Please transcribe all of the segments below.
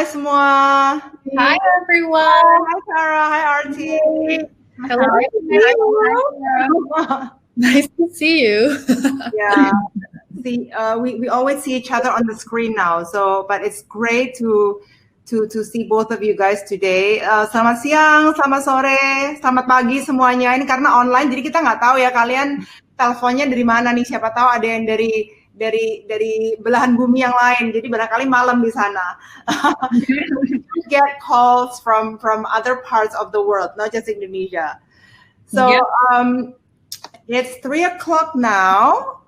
Hai semua. Hi everyone. Hi Sarah. Hi Arti. Hello. Nice to see you. Yeah. We always see each other on the screen now. But it's great to see both of you guys today. Selamat siang, selamat sore, selamat pagi semuanya. Ini karena online, jadi kita nggak tahu ya kalian teleponnya dari mana nih. Siapa tahu ada yang dari belahan bumi yang lain. Jadi barangkali malam di sana. Get calls from other parts of the world, not just Indonesia. So it's 3:00 now.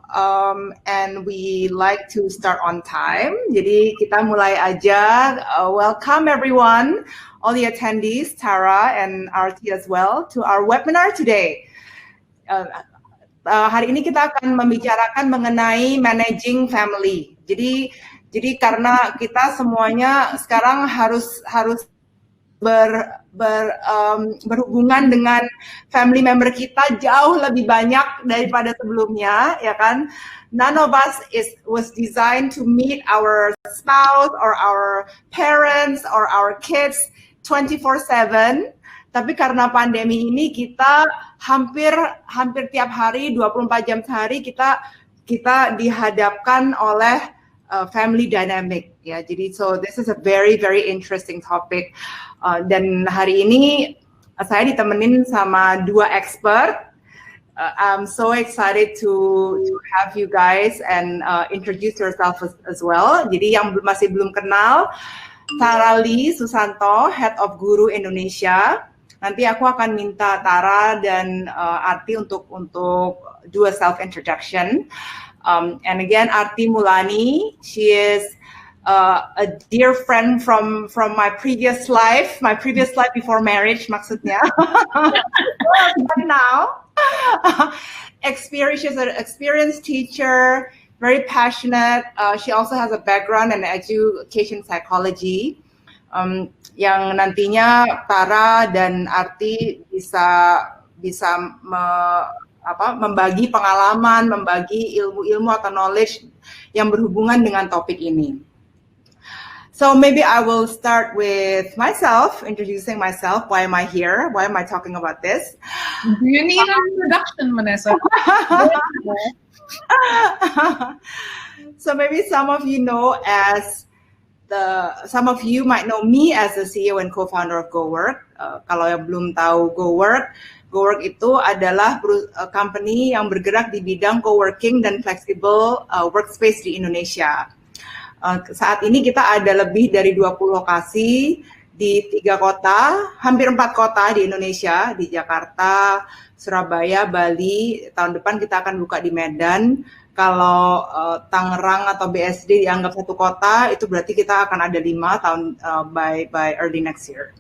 And we like to start on time. Jadi kita mulai aja. Welcome everyone, all the attendees, Tara and Arti as well, to our webinar today. Hari ini kita akan membicarakan mengenai managing family. Jadi karena kita semuanya sekarang harus berhubungan dengan family member kita jauh lebih banyak daripada sebelumnya, ya kan? None of us was designed to meet our spouse or our parents or our kids 24/7. Tapi karena pandemi ini kita hampir tiap hari 24 jam sehari kita dihadapkan oleh family dynamic, ya. Jadi so this is a very interesting topic. Dan hari ini saya ditemenin sama dua expert. I'm so excited to have you guys and introduce yourself as well. Jadi yang masih belum kenal, Tara Lee Susanto, Head of Gooroo Indonesia. Nanti aku akan minta Tara dan Arti untuk do a self introduction. And again, Arti Mulani, she is a dear friend from my previous life before marriage, maksudnya. But now, she's an experienced teacher, very passionate. She also has a background in education psychology. Yang nantinya Tara dan Arti bisa membagi pengalaman, membagi ilmu-ilmu atau knowledge yang berhubungan dengan topik ini. So maybe I will start with myself, introducing myself. Why am I here? Why am I talking about this? Do you need an introduction, Vanessa? So maybe some of you might know me as the CEO and co-founder of GoWork. Kalau yang belum tahu GoWork itu adalah company yang bergerak di bidang co-working dan flexible workspace di Indonesia. Saat ini kita ada lebih dari 20 lokasi di 3 kota, hampir 4 kota di Indonesia, di Jakarta, Surabaya, Bali. Tahun depan kita akan buka di Medan. Kalau Tangerang atau BSD dianggap satu kota, itu berarti kita akan ada 5 tahun by early next year.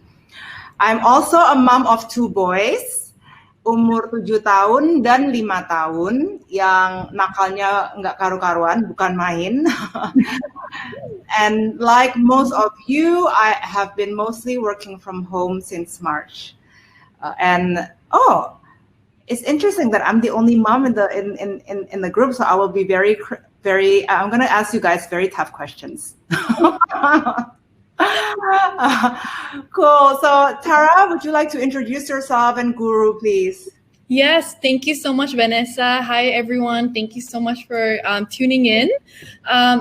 I'm also a mom of 2 boys, umur 7 tahun dan 5 tahun, yang nakalnya nggak karu-karuan, bukan main. And like most of you, I have been mostly working from home since March. It's interesting that I'm the only mom in the group, so I will be very. I'm going to ask you guys very tough questions. Cool. So Tara, would you like to introduce yourself and Gooroo, please? Yes, thank you so much, Vanessa. Hi, everyone. Thank you so much for tuning in.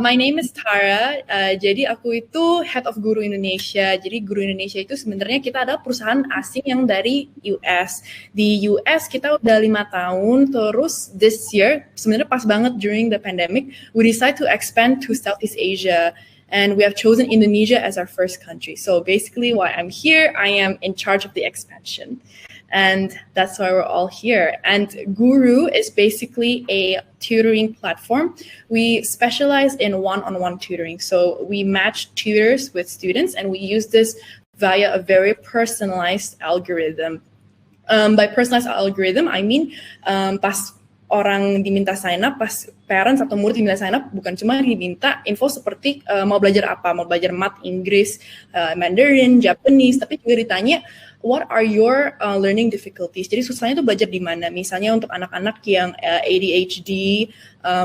My name is Tara. Jadi aku itu Head of Gooroo Indonesia. Jadi Gooroo Indonesia itu sebenarnya kita adalah perusahaan asing yang dari US. Di US kita udah 5 tahun. Terus this year, sebenarnya pas banget during the pandemic, we decide to expand to Southeast Asia. And we have chosen Indonesia as our first country. So basically, why I'm here, I am in charge of the expansion. And that's why we're all here. And Gooroo is basically a tutoring platform. We specialize in one-on-one tutoring. So we match tutors with students, and we use this via a very personalized algorithm. By personalized algorithm, I mean pas orang diminta sign up, pas parents atau murid diminta sign up, bukan cuma diminta info seperti mau belajar apa, mau belajar math, Inggris, Mandarin, Japanese, tapi juga ditanya what are your learning difficulties. Jadi susahnya itu belajar di mana. Misalnya untuk anak-anak yang ADHD,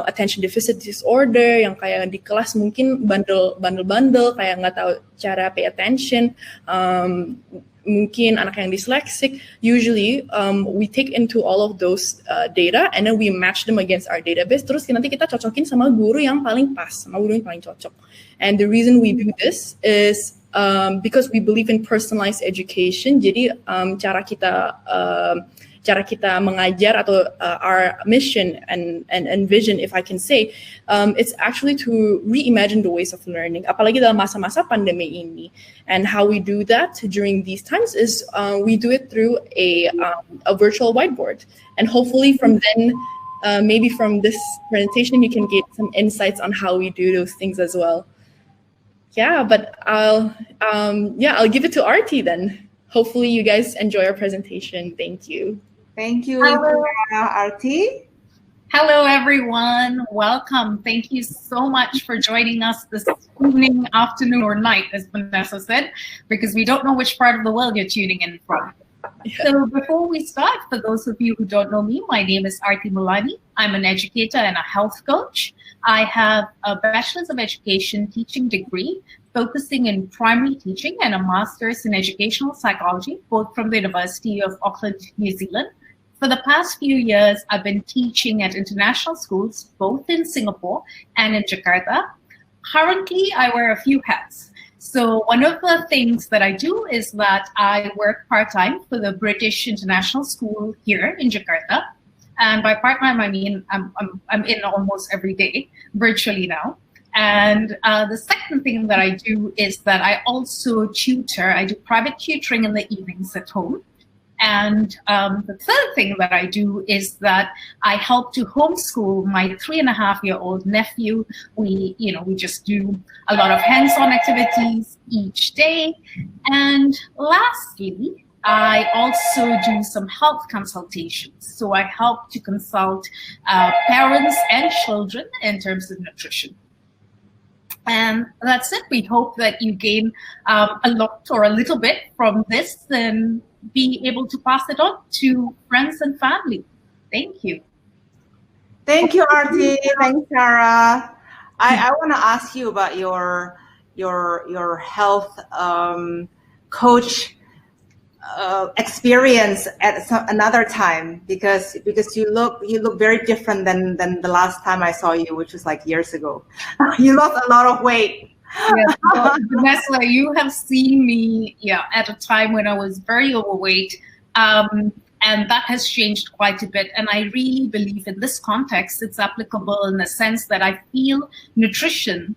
attention deficit disorder, yang kayak di kelas mungkin bandel-bandel, kayak nggak tahu cara pay attention. Mungkin anak yang dyslexic, usually we take into all of those data and then we match them against our database. Terus nanti kita cocokin sama guru yang paling pas, sama guru yang paling cocok. And the reason we do this is because we believe in personalized education. Jadi cara kita mengajar atau our mission and vision, if I can say, it's actually to reimagine the ways of learning. Apalagi dalam masa-masa pandemi ini. And how we do that during these times is we do it through a virtual whiteboard. And hopefully from then, maybe from this presentation, you can get some insights on how we do those things as well. Yeah, but I'll give it to Arti then. Hopefully you guys enjoy our presentation. Thank you. Thank you, Arti. Hello, everyone. Welcome. Thank you so much for joining us this evening, afternoon, or night, as Vanessa said, because we don't know which part of the world you're tuning in from. Yeah. So before we start, for those of you who don't know me, my name is Arti Mulani. I'm an educator and a health coach. I have a Bachelor's of Education teaching degree focusing in primary teaching and a Master's in Educational Psychology, both from the University of Auckland, New Zealand. For the past few years, I've been teaching at international schools, both in Singapore and in Jakarta. Currently, I wear a few hats. So one of the things that I do is that I work part-time for the British International School here in Jakarta. And by part-time, I mean I'm in almost every day, virtually now. And the second thing that I do is that I also tutor. I do private tutoring in the evenings at home. And the third thing that I do is that I help to homeschool my 3.5-year-old nephew. We just do a lot of hands-on activities each day. And lastly, I also do some health consultations. So I help to consult parents and children in terms of nutrition. And that's it. We hope that you gain a lot or a little bit from this and be able to pass it on to friends and family. Thank you. Thank you, Arti. Thanks, Sarah. I want to ask you about your health coach experience at another time, because you look very different than the last time I saw you, which was like years ago. You lost a lot of weight. Yes, well, Vanessa, you have seen me at a time when I was very overweight, and that has changed quite a bit. And I really believe in this context, it's applicable in the sense that I feel nutrition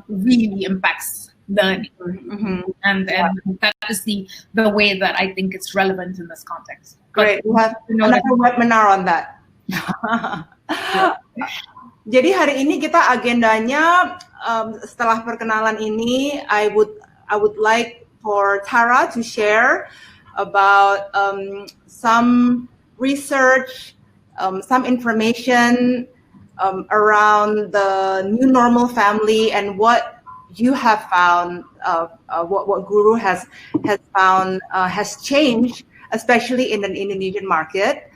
really impacts learning. Mm-hmm. And that is the way that I think it's relevant in this context. Great, we'll have another webinar on that. Jadi hari ini kita agendanya setelah perkenalan ini, I would like for Tara to share about some research, some information around the new normal family and what you have found, what Gooroo has found has changed, especially in the Indonesian market.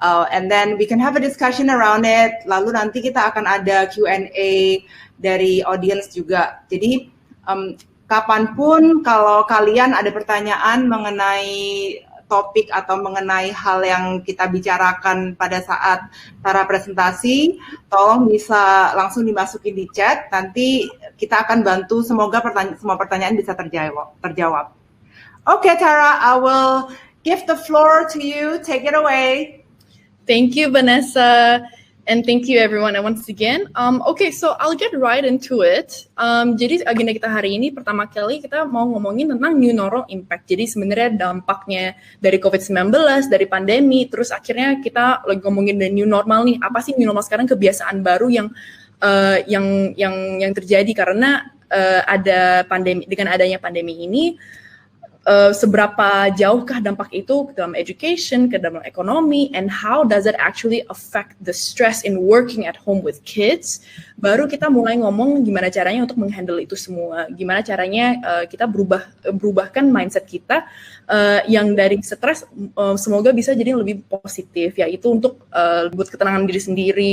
And then we can have a discussion around it. Lalu nanti kita akan ada Q&A dari audience juga. Jadi kapanpun kalau kalian ada pertanyaan mengenai topik atau mengenai hal yang kita bicarakan pada saat Tara presentasi, tolong bisa langsung dimasukin di chat. Nanti kita akan bantu, semoga semua pertanyaan bisa terjawab. Okay, Tara, I will give the floor to you. Take it away. Thank you, Vanessa. And thank you, everyone. And once again, okay, so I'll get right into it. Jadi agenda kita hari ini pertama kali kita mau ngomongin tentang new normal impact. Jadi sebenarnya dampaknya dari COVID-19, dari pandemi, terus akhirnya kita lagi ngomongin the new normal nih. Apa sih new normal sekarang, kebiasaan baru yang terjadi karena ada pandemi. Dengan adanya pandemi ini, seberapa jauhkah dampak itu ke dalam education, ke dalam ekonomi, and how does it actually affect the stress in working at home with kids. Baru kita mulai ngomong gimana caranya untuk menghandle itu semua, gimana caranya kita berubahkan mindset kita yang dari stres semoga bisa jadi lebih positif, yaitu untuk buat ketenangan diri sendiri,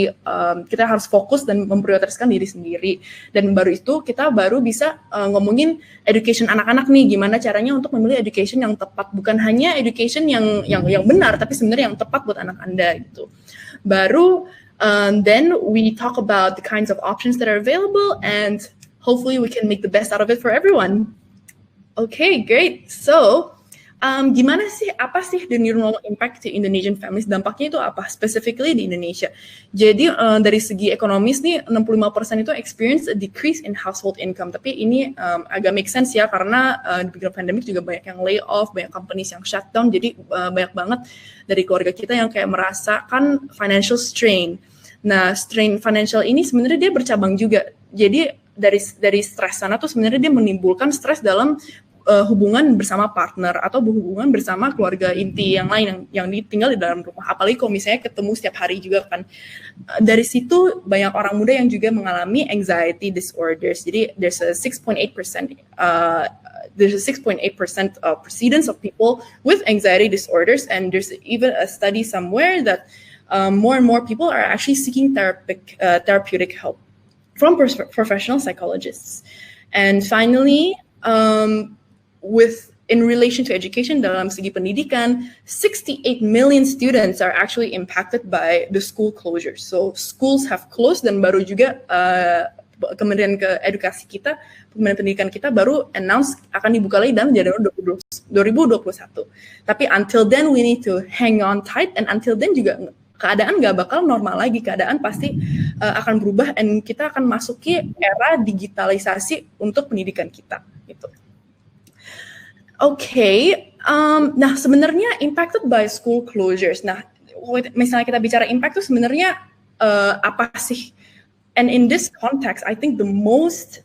kita harus fokus dan memprioritaskan diri sendiri, dan baru itu kita baru bisa ngomongin education anak-anak nih, gimana caranya untuk memilih education yang tepat, bukan hanya education yang benar, tapi sebenarnya yang tepat buat anak Anda gitu. Baru then we talk about the kinds of options that are available, and hopefully we can make the best out of it for everyone. Okay, great. So gimana sih, apa sih the new normal impact to Indonesian families? Dampaknya itu apa? Specifically di Indonesia. Jadi dari segi ekonomis nih, 65% itu experience a decrease in household income. Tapi ini agak make sense ya, karena di beginning pandemic juga banyak yang lay off, banyak companies yang shut down. Jadi banyak banget dari keluarga kita yang kayak merasakan financial strain. Nah, strain financial ini sebenarnya dia bercabang juga. Jadi dari stres sana tuh sebenarnya dia menimbulkan stres dalam hubungan bersama partner atau hubungan bersama keluarga inti yang lain yang tinggal di dalam rumah. Apalagi kalau misalnya ketemu setiap hari juga kan. Dari situ banyak orang muda yang juga mengalami anxiety disorders. Jadi there's a 6.8% precedence of people with anxiety disorders, and there's even a study somewhere that more and more people are actually seeking therapeutic help from professional psychologists. And finally, in relation to education, dalam segi pendidikan, 68 million students are actually impacted by the school closures. So schools have closed, dan baru juga Kementerian Pendidikan kita baru announce akan dibuka lagi dalam Januari 2021. Tapi until then we need to hang on tight, and until then juga keadaan nggak bakal normal lagi, keadaan pasti akan berubah, dan kita akan masuki era digitalisasi untuk pendidikan kita gitu. Okay, nah sebenarnya impacted by school closures. Nah, misalnya kita bicara impact itu sebenarnya apa sih? And in this context, I think the most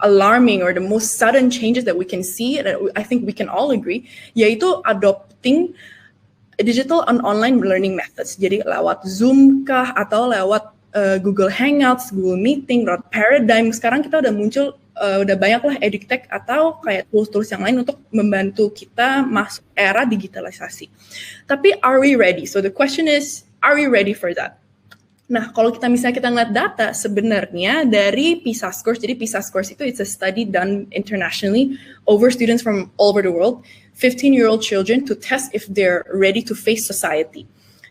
alarming or the most sudden changes that we can see, that I think we can all agree, yaitu adopting digital and online learning methods. Jadi lewat Zoom kah, atau lewat Google Hangouts, Google Meeting, lewat Paradigm. Sekarang kita udah muncul, udah banyak lah edutech atau kayak tools-tools yang lain untuk membantu kita masuk era digitalisasi. Tapi are we ready? So the question is, are we ready for that? Nah, kalau kita ngeliat data sebenarnya dari PISA scores, jadi PISA scores itu it's a study done internationally over students from all over the world, 15-year-old children to test if they're ready to face society.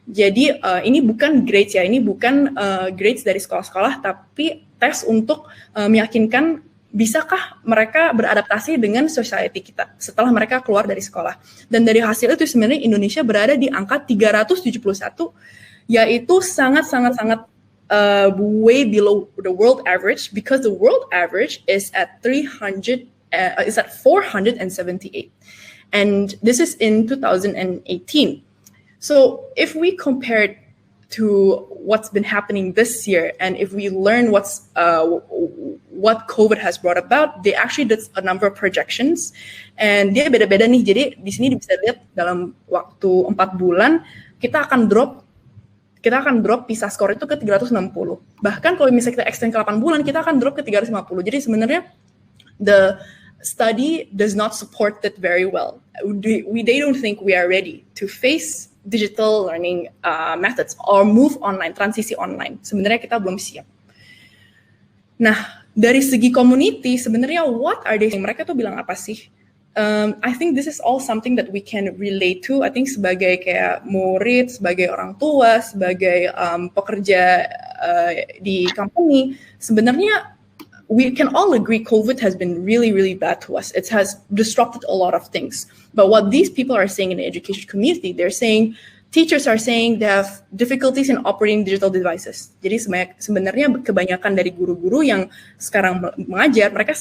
Jadi ini bukan grades ya, ini bukan grades dari sekolah-sekolah, tapi tes untuk meyakinkan bisakah mereka beradaptasi dengan society kita setelah mereka keluar dari sekolah. Dan dari hasil itu sebenarnya Indonesia berada di angka 371, yaitu sangat way below the world average, because the world average is at 478, and this is in 2018. So if we compare it to what's been happening this year, and if we learn what COVID has brought about, they actually did a number of projections, and dia beda-beda nih. Jadi di sini bisa lihat dalam waktu 4 bulan kita akan drop PISA score itu ke 360. Bahkan kalau misalnya kita extend ke 8 bulan, kita akan drop ke 350. Jadi sebenarnya the study does not support that very well. They don't think we are ready to face digital learning methods or move online, transisi online. Sebenarnya kita belum siap. Nah, dari segi community, sebenarnya what are they saying? Mereka tuh bilang apa sih? I think this is all something that we can relate to. I think sebagai kayak murid, sebagai orang tua, sebagai pekerja di company, sebenarnya we can all agree COVID has been really, really bad to us. It has disrupted a lot of things. But what these people are saying in the education community, they're saying, teachers are saying they have difficulties in operating digital devices. Jadi sebenarnya kebanyakan dari guru-guru yang sekarang mengajar, mereka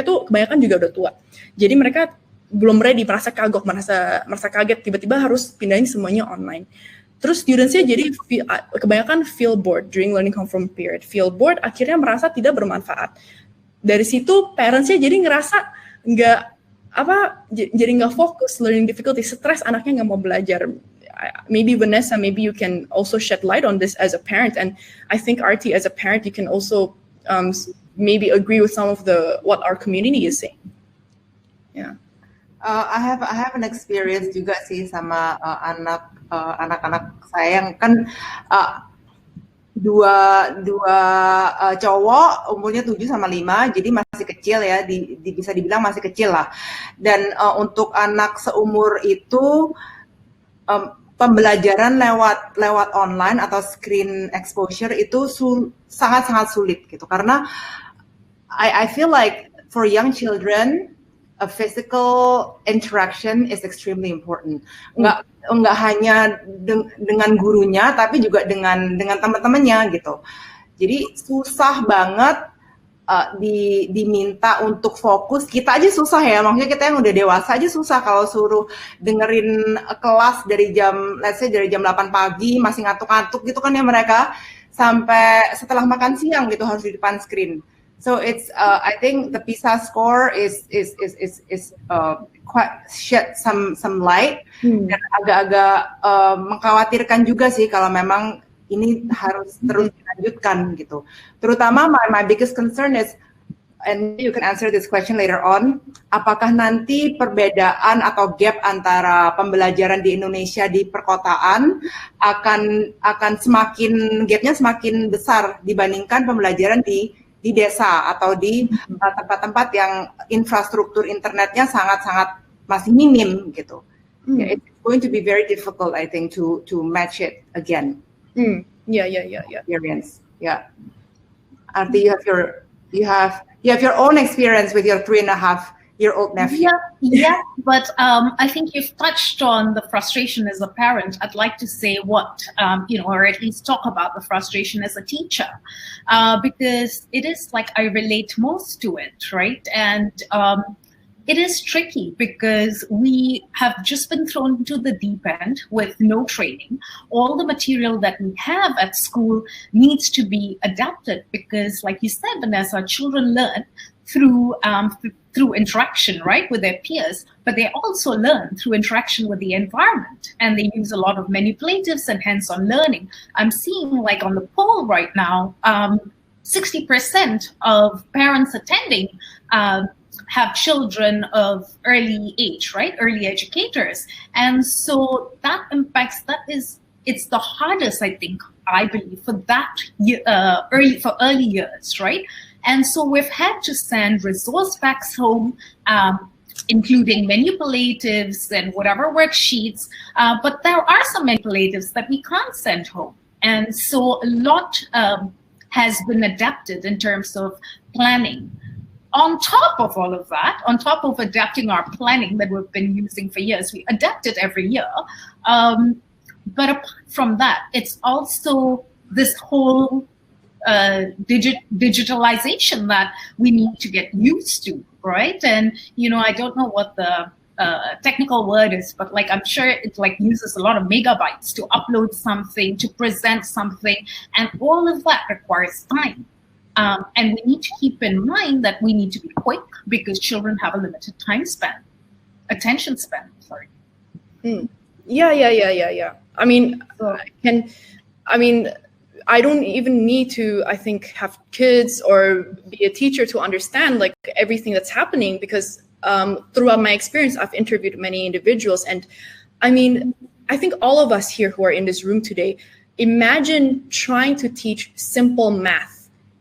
tuh kebanyakan juga udah tua. Jadi mereka belum ready, merasa kagok, merasa kaget, tiba-tiba harus pindahin semuanya online. Terus students-nya jadi kebanyakan feel bored during learning home from period. Feel bored akhirnya merasa tidak bermanfaat. dari situ parentsnya jadi ngerasa jadi nggak fokus, learning difficulty, stres, anaknya nggak mau belajar. Maybe Vanessa, maybe you can also shed light on this as a parent, and I think Arti, as a parent, you can also maybe agree with some of what our community is saying. Yeah. I have an experience juga sih sama anak-anak saya yang kan dua cowok umurnya 7 sama 5, jadi masih kecil ya, bisa dibilang masih kecil lah. Dan untuk anak seumur itu pembelajaran lewat online atau screen exposure itu sangat-sangat sulit gitu, karena I feel like for young children a physical interaction is extremely important. Nggak hanya dengan gurunya, tapi juga dengan teman-temannya gitu. Jadi susah banget diminta untuk fokus. Kita aja susah ya, maksudnya kita yang udah dewasa aja susah kalau suruh dengerin kelas dari jam, let's say dari jam 8 pagi masih ngantuk-ngantuk gitu kan ya mereka, sampai setelah makan siang gitu harus di depan screen. So it's I think the PISA score is quite shed some light, dan agak-agak mengkhawatirkan juga sih kalau memang ini harus terus dilanjutkan gitu. Terutama my biggest concern is, and you can answer this question later on, apakah nanti perbedaan atau gap antara pembelajaran di Indonesia di perkotaan akan gapnya semakin besar dibandingkan pembelajaran di desa atau di tempat-tempat yang infrastruktur internetnya sangat-sangat masih minim gitu. Yeah, it's going to be very difficult, I think, to match it again. Yeah. Experience. Yeah. Arti, you have your own experience with your 3.5-year-old nephew. Yeah. But I think you've touched on the frustration as a parent. I'd like to say or at least talk about the frustration as a teacher, because it is like I relate most to it, right? And it is tricky because we have just been thrown into the deep end with no training. All the material that we have at school needs to be adapted because, like you said, Vanessa, children learn through interaction, right, with their peers, but they also learn through interaction with the environment, and they use a lot of manipulatives and hands-on learning. I'm seeing, like on the poll right now, 60% of parents attending have children of early age, right? Early educators. And so that impacts, it's the hardest, I think, I believe, for that early years, right? And so we've had to send resource packs home, including manipulatives and whatever worksheets, but there are some manipulatives that we can't send home. And so a lot has been adapted in terms of planning. On top of all of that, on top of adapting our planning that we've been using for years, we adapt it every year. But apart from that, it's also this whole digitalization that we need to get used to, right? And, I don't know what the technical word is, but like I'm sure it like uses a lot of megabytes to upload something, to present something, and all of that requires time. And we need to keep in mind that we need to be quick because children have a limited attention span. Sorry. Yeah. I don't even need to, I think, have kids or be a teacher to understand like everything that's happening because throughout my experience, I've interviewed many individuals. And I think all of us here who are in this room today, imagine trying to teach simple math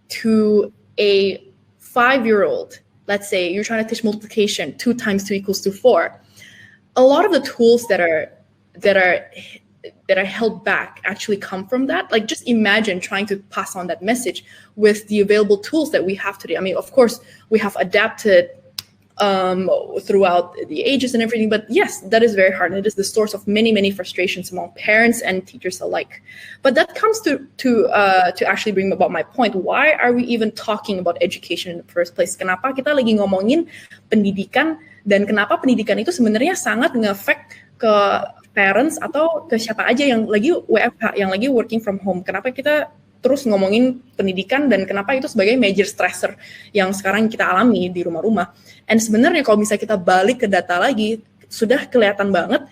to a 5-year-old. Let's say you're trying to teach multiplication, 2 times 2 equals 4. A lot of the tools that are held back actually come from that. Like just imagine trying to pass on that message with the available tools that we have today. Of course, we have adapted throughout the ages and everything, but yes, that is very hard, and it is the source of many frustrations among parents and teachers alike. But that comes to actually bring about my point. Why are we even talking about education in the first place? Kenapa kita lagi ngomongin pendidikan, dan kenapa pendidikan itu sebenarnya sangat nge-affect ke parents atau ke siapa aja yang lagi WFH, yang lagi working from home? Kenapa kita terus ngomongin pendidikan dan kenapa itu sebagai major stressor yang sekarang kita alami di rumah-rumah. And sebenarnya kalau misalnya kita balik ke data lagi, sudah kelihatan banget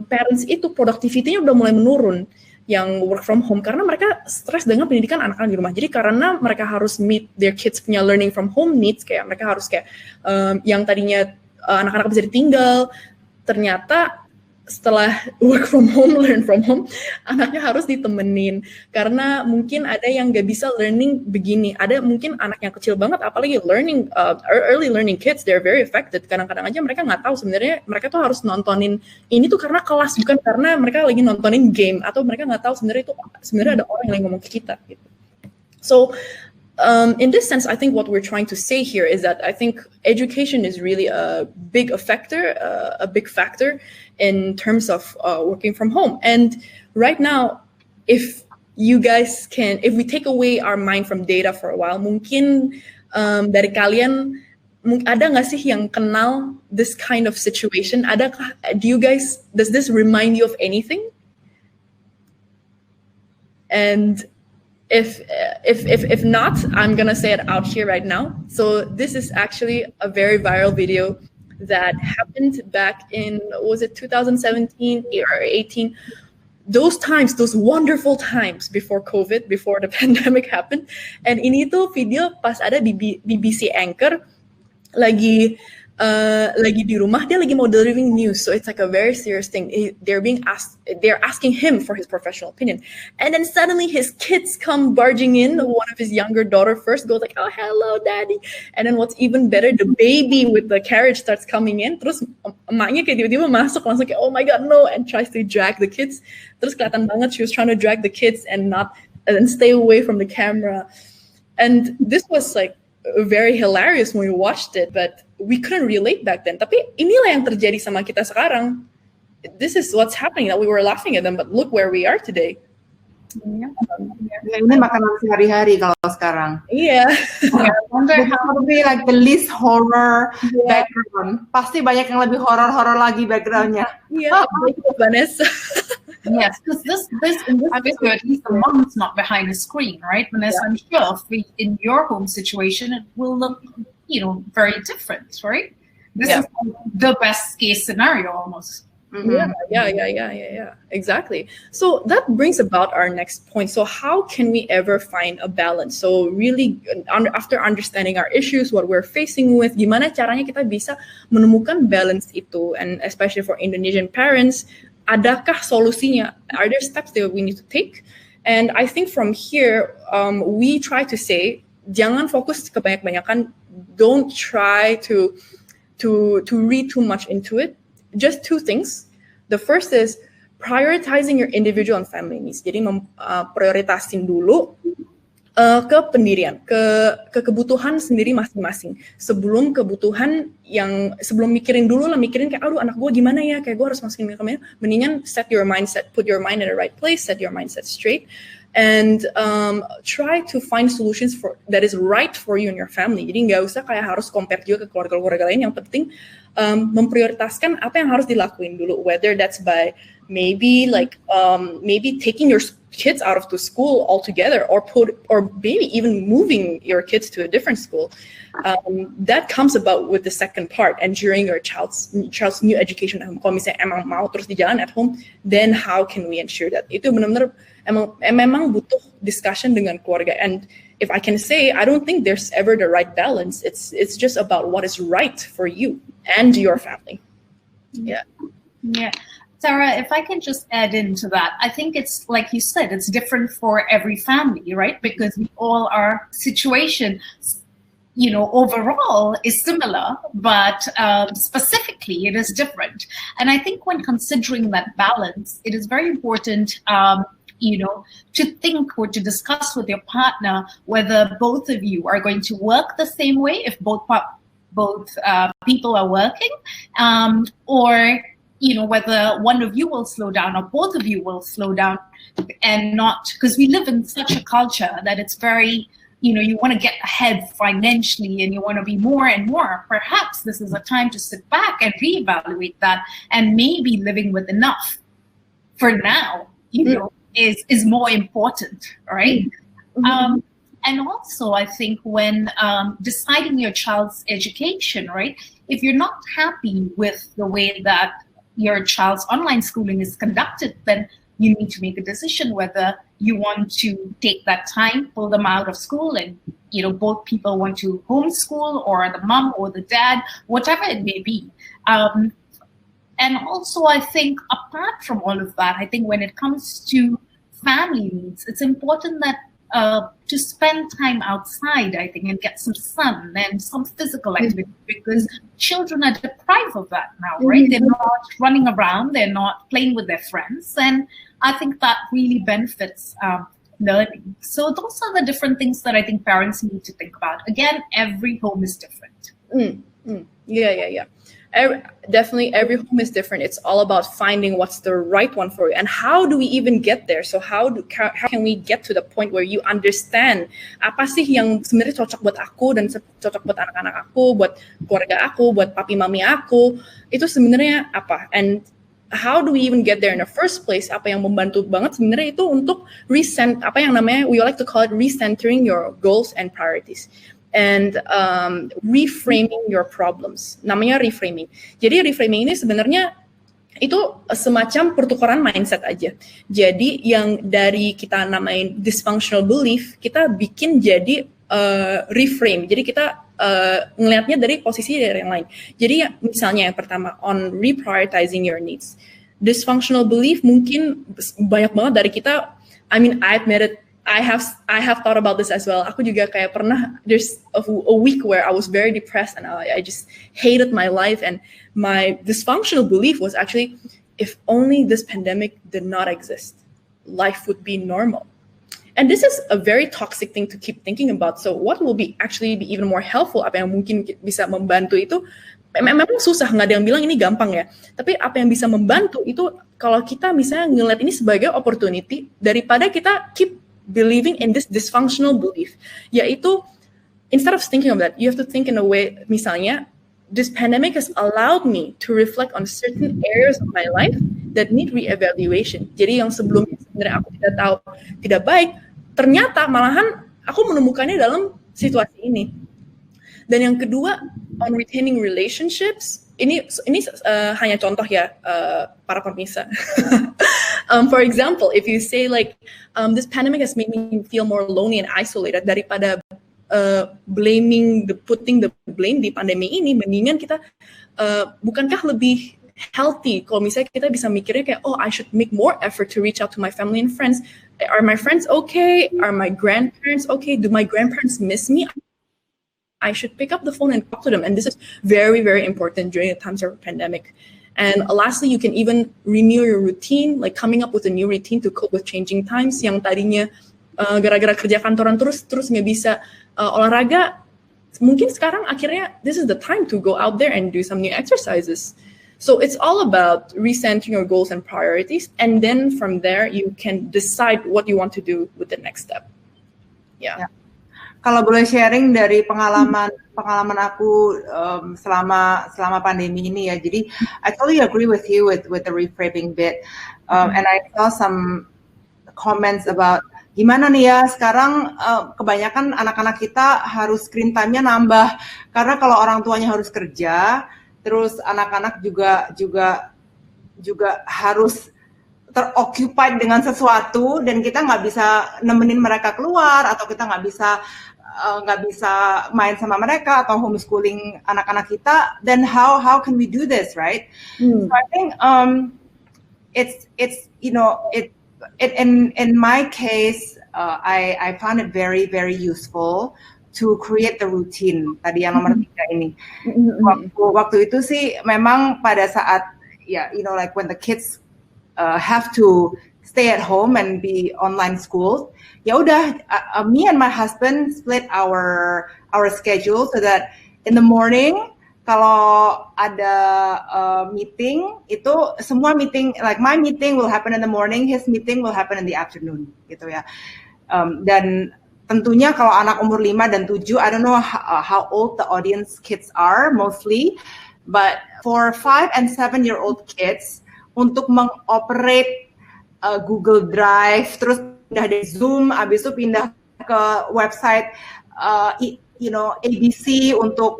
parents itu productivity-nya udah mulai menurun yang work from home karena mereka stres dengan pendidikan anak-anak di rumah. Jadi karena mereka harus meet their kids punya learning from home needs, kayak mereka harus kayak yang tadinya anak-anak bisa ditinggal, ternyata setelah work from home, learn from home, anaknya harus ditemenin. Karena mungkin ada yang gak bisa learning begini. Ada mungkin anak yang kecil banget, apalagi learning, early learning kids, they're very affected. Kadang-kadang aja mereka gak tahu sebenarnya mereka tuh harus nontonin ini tuh karena kelas, bukan karena mereka lagi nontonin game, atau mereka gak tahu sebenarnya itu sebenarnya ada orang yang ngomong ke kita gitu. So, in this sense, I think what we're trying to say here is that I think education is really a big factor in terms of working from home. And right now, if you guys can, if we take away our mind from data for a while, mungkin dari kalian ada nggak sih yang kenal this kind of situation? Adakah, does this remind you of anything? And if not, I'm gonna say it out here right now. So this is actually a very viral video that happened back in, was it 2017 or 18? Those times, those wonderful times before COVID, before the pandemic happened. And ini tuh video pas ada BBC anchor lagi di rumah, dia lagi mau delivering news, so it's like a very serious thing. They're asking him for his professional opinion, and then suddenly his kids come barging in. One of his younger daughter first goes like, "Oh, hello, daddy," and then what's even better, the baby with the carriage starts coming in. Terus emaknya kayak tiba-tiba masuk langsung kayak, "Oh my god, no," and tries to drag the kids. Terus kelihatan banget she was trying to drag the kids and stay away from the camera, and this was like very hilarious when we watched it, but we couldn't relate back then. Tapi inilah yang terjadi sama kita sekarang. This is what's happening, that we were laughing at them, but look where we are today. Ya, ini makanan sehari-hari kalau sekarang. Iya. Probably like the least horror background. Pasti banyak yang lebih horror lagi backgroundnya. Iya, Vanessa. Yes, because in this video, at least the mom's not behind the screen, right? Vanessa, I'm sure in your home situation, it will look, very different, right? This is the best case scenario almost. Mm-hmm. Yeah, exactly. So that brings about our next point. So how can we ever find a balance? So really, after understanding our issues, what we're facing with, gimana caranya kita bisa menemukan balance itu, and especially for Indonesian parents, adakah solusinya? Are there steps that we need to take? And I think from here, we try to say, jangan fokus ke banyak-banyakan. Don't try to read too much into it. Just two things. The first is prioritizing your individual and family needs. Jadi prioritasin dulu ke pendirian, ke kebutuhan sendiri masing-masing. Sebelum mikirin kayak, aduh anak gue gimana ya, kayak gue harus masukin ke mana. Mendingan set your mindset, put your mind in the right place, set your mindset straight, and try to find solutions that is right for you and your family. Jadi nggak usah kayak harus compare juga ke keluarga-keluarga lain. Yang penting memprioritaskan apa yang harus dilakuin dulu, whether that's by maybe taking your kids out of the school altogether, or maybe even moving your kids to a different school. That comes about with the second part, ensuring your child's new education at home. Kalau misalnya emang mau terus di jalan at home, then how can we ensure that? Itu benar-benar memang butuh discussion dengan keluarga. And if I can say, I don't think there's ever the right balance. It's just about what is right for you and your family. Yeah. Sarah, if I can just add into that, I think it's like you said, it's different for every family, right? Because our situation, overall is similar, but specifically it is different. And I think when considering that balance, it is very important, to think or to discuss with your partner whether both of you are going to work the same way, if both people are working, or whether one of you will slow down or both of you will slow down, and not, because we live in such a culture that it's very, you want to get ahead financially and you want to be more and more. Perhaps this is a time to sit back and reevaluate that, and maybe living with enough for now, is more important, right? And also, I think when deciding your child's education, right, if you're not happy with the way that your child's online schooling is conducted, then you need to make a decision whether you want to take that time, pull them out of school, and both people want to homeschool, or the mom or the dad, whatever it may be. And also, I think apart from all of that, I think when it comes to family needs, it's important that to spend time outside, I think, and get some sun and some physical activity, because children are deprived of that now, right? They're not running around, they're not playing with their friends, and I think that really benefits learning. So those are the different things that I think parents need to think about. Again, every home is different. Yeah. Definitely every home is different. It's all about finding what's the right one for you, and how do we even get there? So how can we get to the point where you understand apa sih yang sebenarnya cocok buat aku dan cocok buat anak-anak aku, buat keluarga aku, buat papi mami aku, itu sebenarnya apa, and how do we even get there in the first place? Apa yang membantu banget sebenarnya itu untuk apa yang namanya, we like to call it recentering your goals and priorities. And reframing your problems, namanya reframing. Jadi reframing ini sebenarnya itu semacam pertukaran mindset aja. Jadi yang dari kita namain dysfunctional belief, kita bikin jadi reframe. Jadi kita ngelihatnya dari posisi dari yang lain. Jadi misalnya yang pertama, on reprioritizing your needs. Dysfunctional belief mungkin banyak banget dari kita. I mean, I admit it. I have thought about this as well. Aku juga kayak pernah, there's a week where I was very depressed and I just hated my life, and my dysfunctional belief was actually, if only this pandemic did not exist, life would be normal. And this is a very toxic thing to keep thinking about. So what will actually be even more helpful, apa yang mungkin bisa membantu itu, memang susah, nggak ada yang bilang ini gampang ya. Tapi apa yang bisa membantu itu kalau kita misalnya ngeliat ini sebagai opportunity, daripada kita keep believing in this dysfunctional belief, yaitu instead of thinking of that, you have to think in a way, misalnya, this pandemic has allowed me to reflect on certain areas of my life that need re-evaluation. Jadi yang sebelumnya sebenarnya aku tidak tahu, tidak baik, ternyata malahan aku menemukannya dalam situasi ini. Dan yang kedua, on retaining relationships, ini hanya contoh ya, para pemirsa. For example, if you say like, this pandemic has made me feel more lonely and isolated, daripada putting the blame di pandemi ini, mendingan kita bukankah lebih healthy kalau misalnya kita bisa mikirnya kayak, oh, I should make more effort to reach out to my family and friends. Are my friends okay? Are my grandparents okay? Do my grandparents miss me? I should pick up the phone and talk to them. And this is very, very important during the times of a pandemic. And lastly, you can even renew your routine, like coming up with a new routine to cope with changing times. Yang tadinya gara-gara kerja kantoran terus nggak bisa olahraga, mungkin sekarang akhirnya this is the time to go out there and do some new exercises. So it's all about recentering your goals and priorities, and then from there you can decide what you want to do with the next step. Yeah. Kalau boleh sharing dari pengalaman aku selama pandemi ini ya, jadi I totally agree with you with the reframing bit, and I saw some comments about gimana nih ya sekarang kebanyakan anak-anak kita harus screen time-nya nambah karena kalau orang tuanya harus kerja, terus anak-anak juga harus teroccupied dengan sesuatu dan kita nggak bisa nemenin mereka keluar atau kita nggak bisa main sama mereka atau homeschooling anak-anak kita, then how can we do this, right? So I think it's in my case I found it very, very useful to create the routine tadi yang nomor 3 ini. Waktu itu sih memang pada saat like when the kids have to stay at home and be online school, ya udah, me and my husband split our schedule so that in the morning kalau ada meeting itu semua meeting, like my meeting will happen in the morning, his meeting will happen in the afternoon gitu ya. Dan tentunya kalau anak umur 5 dan 7, I don't know how old the audience kids are mostly, but for 5 and 7-year-old kids untuk mengoperate Google Drive, terus pindah dari Zoom, abis itu pindah ke website ABC untuk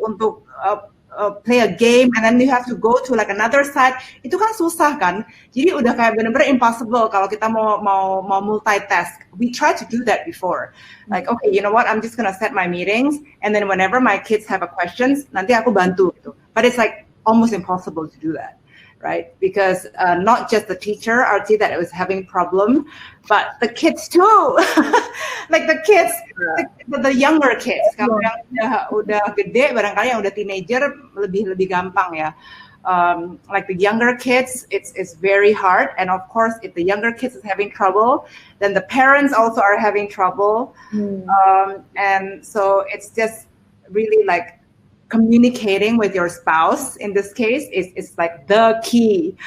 play a game, and then you have to go to like another site. Itu kan susah kan? Jadi udah kayak bener-bener impossible kalau kita mau multitask. We tried to do that before. Like, okay, you know what? I'm just gonna set my meetings, and then whenever my kids have a questions, nanti aku bantu gitu. But it's like almost impossible to do that, right? Because not just the teacher, Archie, that was having problem, but the kids too. Like the kids, the younger kids. Kalau yang udah gede, barangkali yang udah teenager lebih gampang ya. Like the younger kids, it's very hard. And of course, if the younger kids is having trouble, then the parents also are having trouble. And so it's just really like communicating with your spouse in this case is like the key.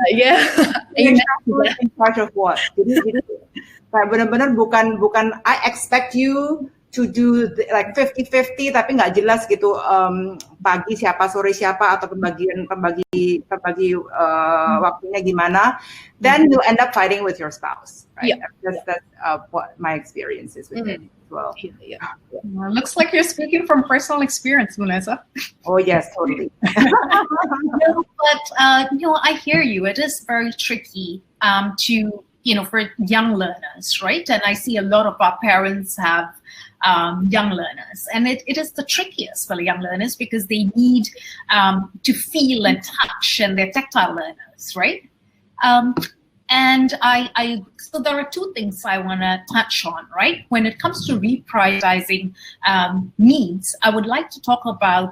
Yeah. In charge of what? Jadi kayak benar-benar bukan I expect you to do like 50-50 tapi nggak jelas gitu pagi siapa sore siapa atau pembagi waktunya gimana, then you end up fighting with your spouse, right? That's what my experience is with it as well. Well, looks like you're speaking from personal experience, Vanessa. Oh yes, totally. But I hear you. It is very tricky to for young learners, right? And I see a lot of our parents have young learners, and it is the trickiest for young learners because they need to feel and touch, and they're tactile learners, right? And so there are two things I want to touch on, right? When it comes to reprioritizing needs, I would like to talk about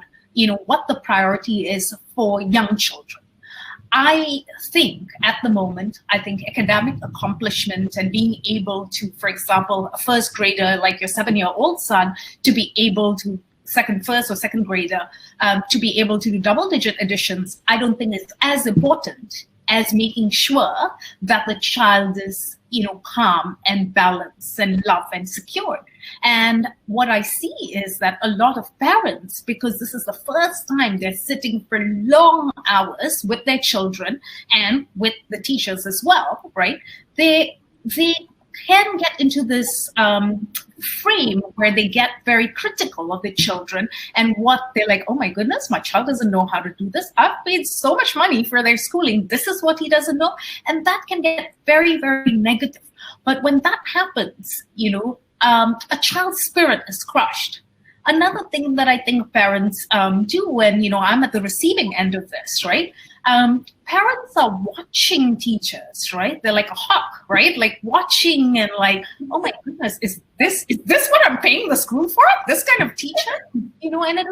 what the priority is for young children. I think at the moment, academic accomplishment and being able to, for example, a first grader like your 7-year-old son, to be able to first or second grader, to be able to do double-digit additions, I don't think is as important as making sure that the child is, calm and balanced and loved and secured. And what I see is that a lot of parents, because this is the first time they're sitting for long hours with their children and with the teachers as well, right? They can get into this frame where they get very critical of the children and what they're like, oh my goodness, my child doesn't know how to do this. I've paid so much money for their schooling. This is what he doesn't know. And that can get very, very negative. But when that happens, a child's spirit is crushed. Another thing that I think parents do when, I'm at the receiving end of this, right? Parents are watching teachers, right? They're like a hawk, right? Like watching and like, oh my goodness, is this what I'm paying the school for? This kind of teacher? And it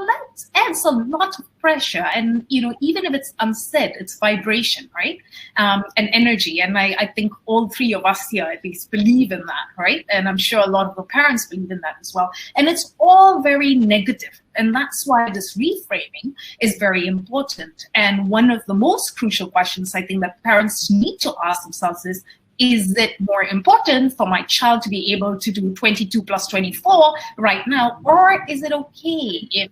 adds a lot of pressure. And, even if it's unsaid, it's vibration, right? And energy. And I think all three of us here at least believe in that, right? And I'm sure a lot of the parents believe in that as well. And it's all very negative. And that's why this reframing is very important. And one of the most crucial questions I think that parents need to ask themselves is it more important for my child to be able to do 22 plus 24 right now? Or is it okay if,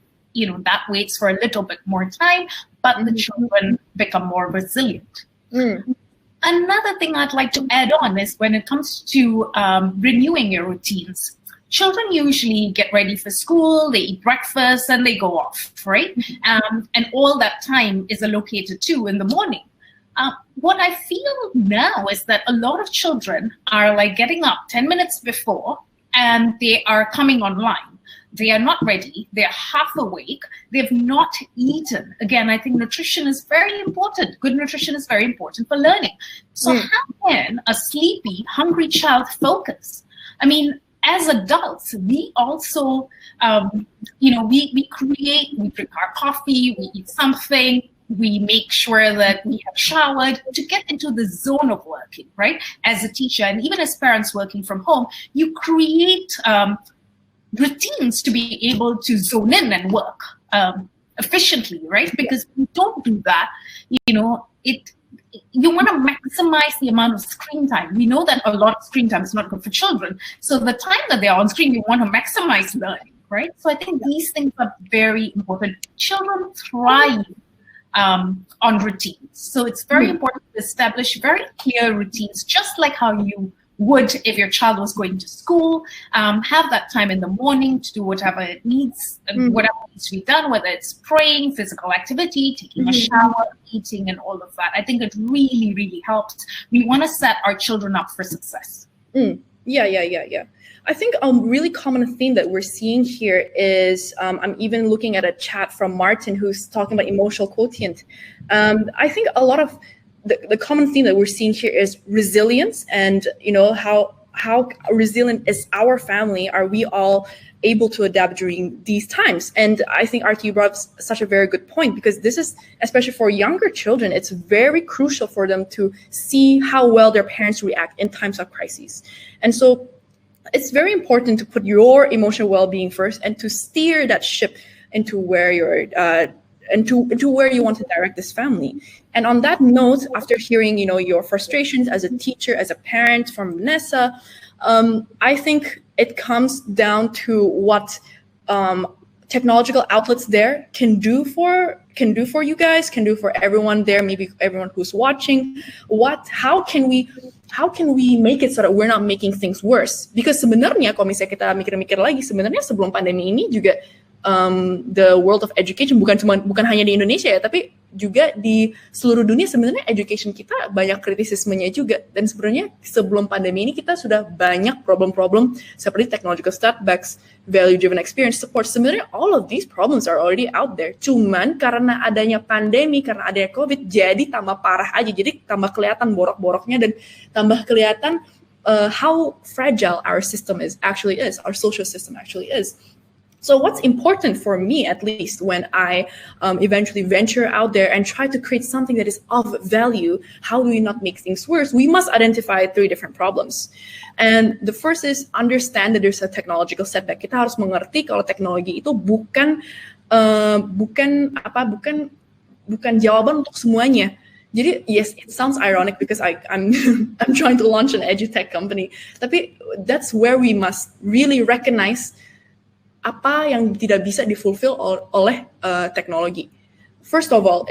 that waits for a little bit more time, but the children become more resilient? Another thing I'd like to add on is when it comes to renewing your routines. Children usually get ready for school, they eat breakfast, and they go off, right? And all that time is allocated to in the morning. What I feel now is that a lot of children are like getting up 10 minutes before, and they are coming online. They are not ready. They're half awake. They've not eaten. Again, I think nutrition is very important. Good nutrition is very important for learning. So how can a sleepy, hungry child focus? I mean, as adults, we also, we drink our coffee, we eat something, we make sure that we have showered to get into the zone of working, right? As a teacher, and even as parents working from home, you create routines to be able to zone in and work efficiently, right? Because if you don't do that, you want to maximize the amount of screen time. We know that a lot of screen time is not good for children. So the time that they're on screen, you want to maximize learning, right? So I think these things are very important. Children thrive on routines. So it's very important to establish very clear routines, just like how you would if your child was going to school. Have that time in the morning to do whatever it needs, whatever needs to be done, whether it's praying, physical activity, taking a shower, eating, and all of that. I think it really, really helps. We want to set our children up for success. Yeah. I think a really common theme that we're seeing here is, I'm even looking at a chat from Martin who's talking about emotional quotient. I think a lot of the common theme that we're seeing here is resilience, and how resilient is our family? Are we all able to adapt during these times? And I think RT brought up such a very good point, because this is, especially for younger children, it's very crucial for them to see how well their parents react in times of crises. And so it's very important to put your emotional well-being first and to steer that ship into where you're into where you want to direct this family. And on that note, after hearing your frustrations as a teacher, as a parent from Vanessa, I think it comes down to what technological outlets there can do for you guys, can do for everyone there, maybe everyone who's watching. How can we make it so that we're not making things worse? Because sebenarnya kalau misalnya kita mikir-mikir lagi, sebenarnya sebelum pandemi ini juga the world of education bukan hanya di Indonesia ya, tapi juga di seluruh dunia sebenarnya education kita banyak kritisismenya juga. Dan sebenarnya sebelum pandemi ini kita sudah banyak problem-problem seperti technological setbacks, value-driven experience support. Sebenarnya all of these problems are already out there. Cuman karena adanya pandemi, karena adanya COVID, jadi tambah parah aja. Jadi tambah kelihatan borok-boroknya dan tambah kelihatan how fragile our system actually is, our social system actually is. So what's important for me, at least, when I eventually venture out there and try to create something that is of value, how do we not make things worse? We must identify 3 different problems. And the first is understand that there's a technological setback. Kita harus mengerti kalau teknologi itu bukan jawaban untuk semuanya. Jadi, yes, it sounds ironic because I'm trying to launch an edutech company. Tapi that's where we must really recognize apa yang tidak bisa difulfill oleh teknologi. First of all,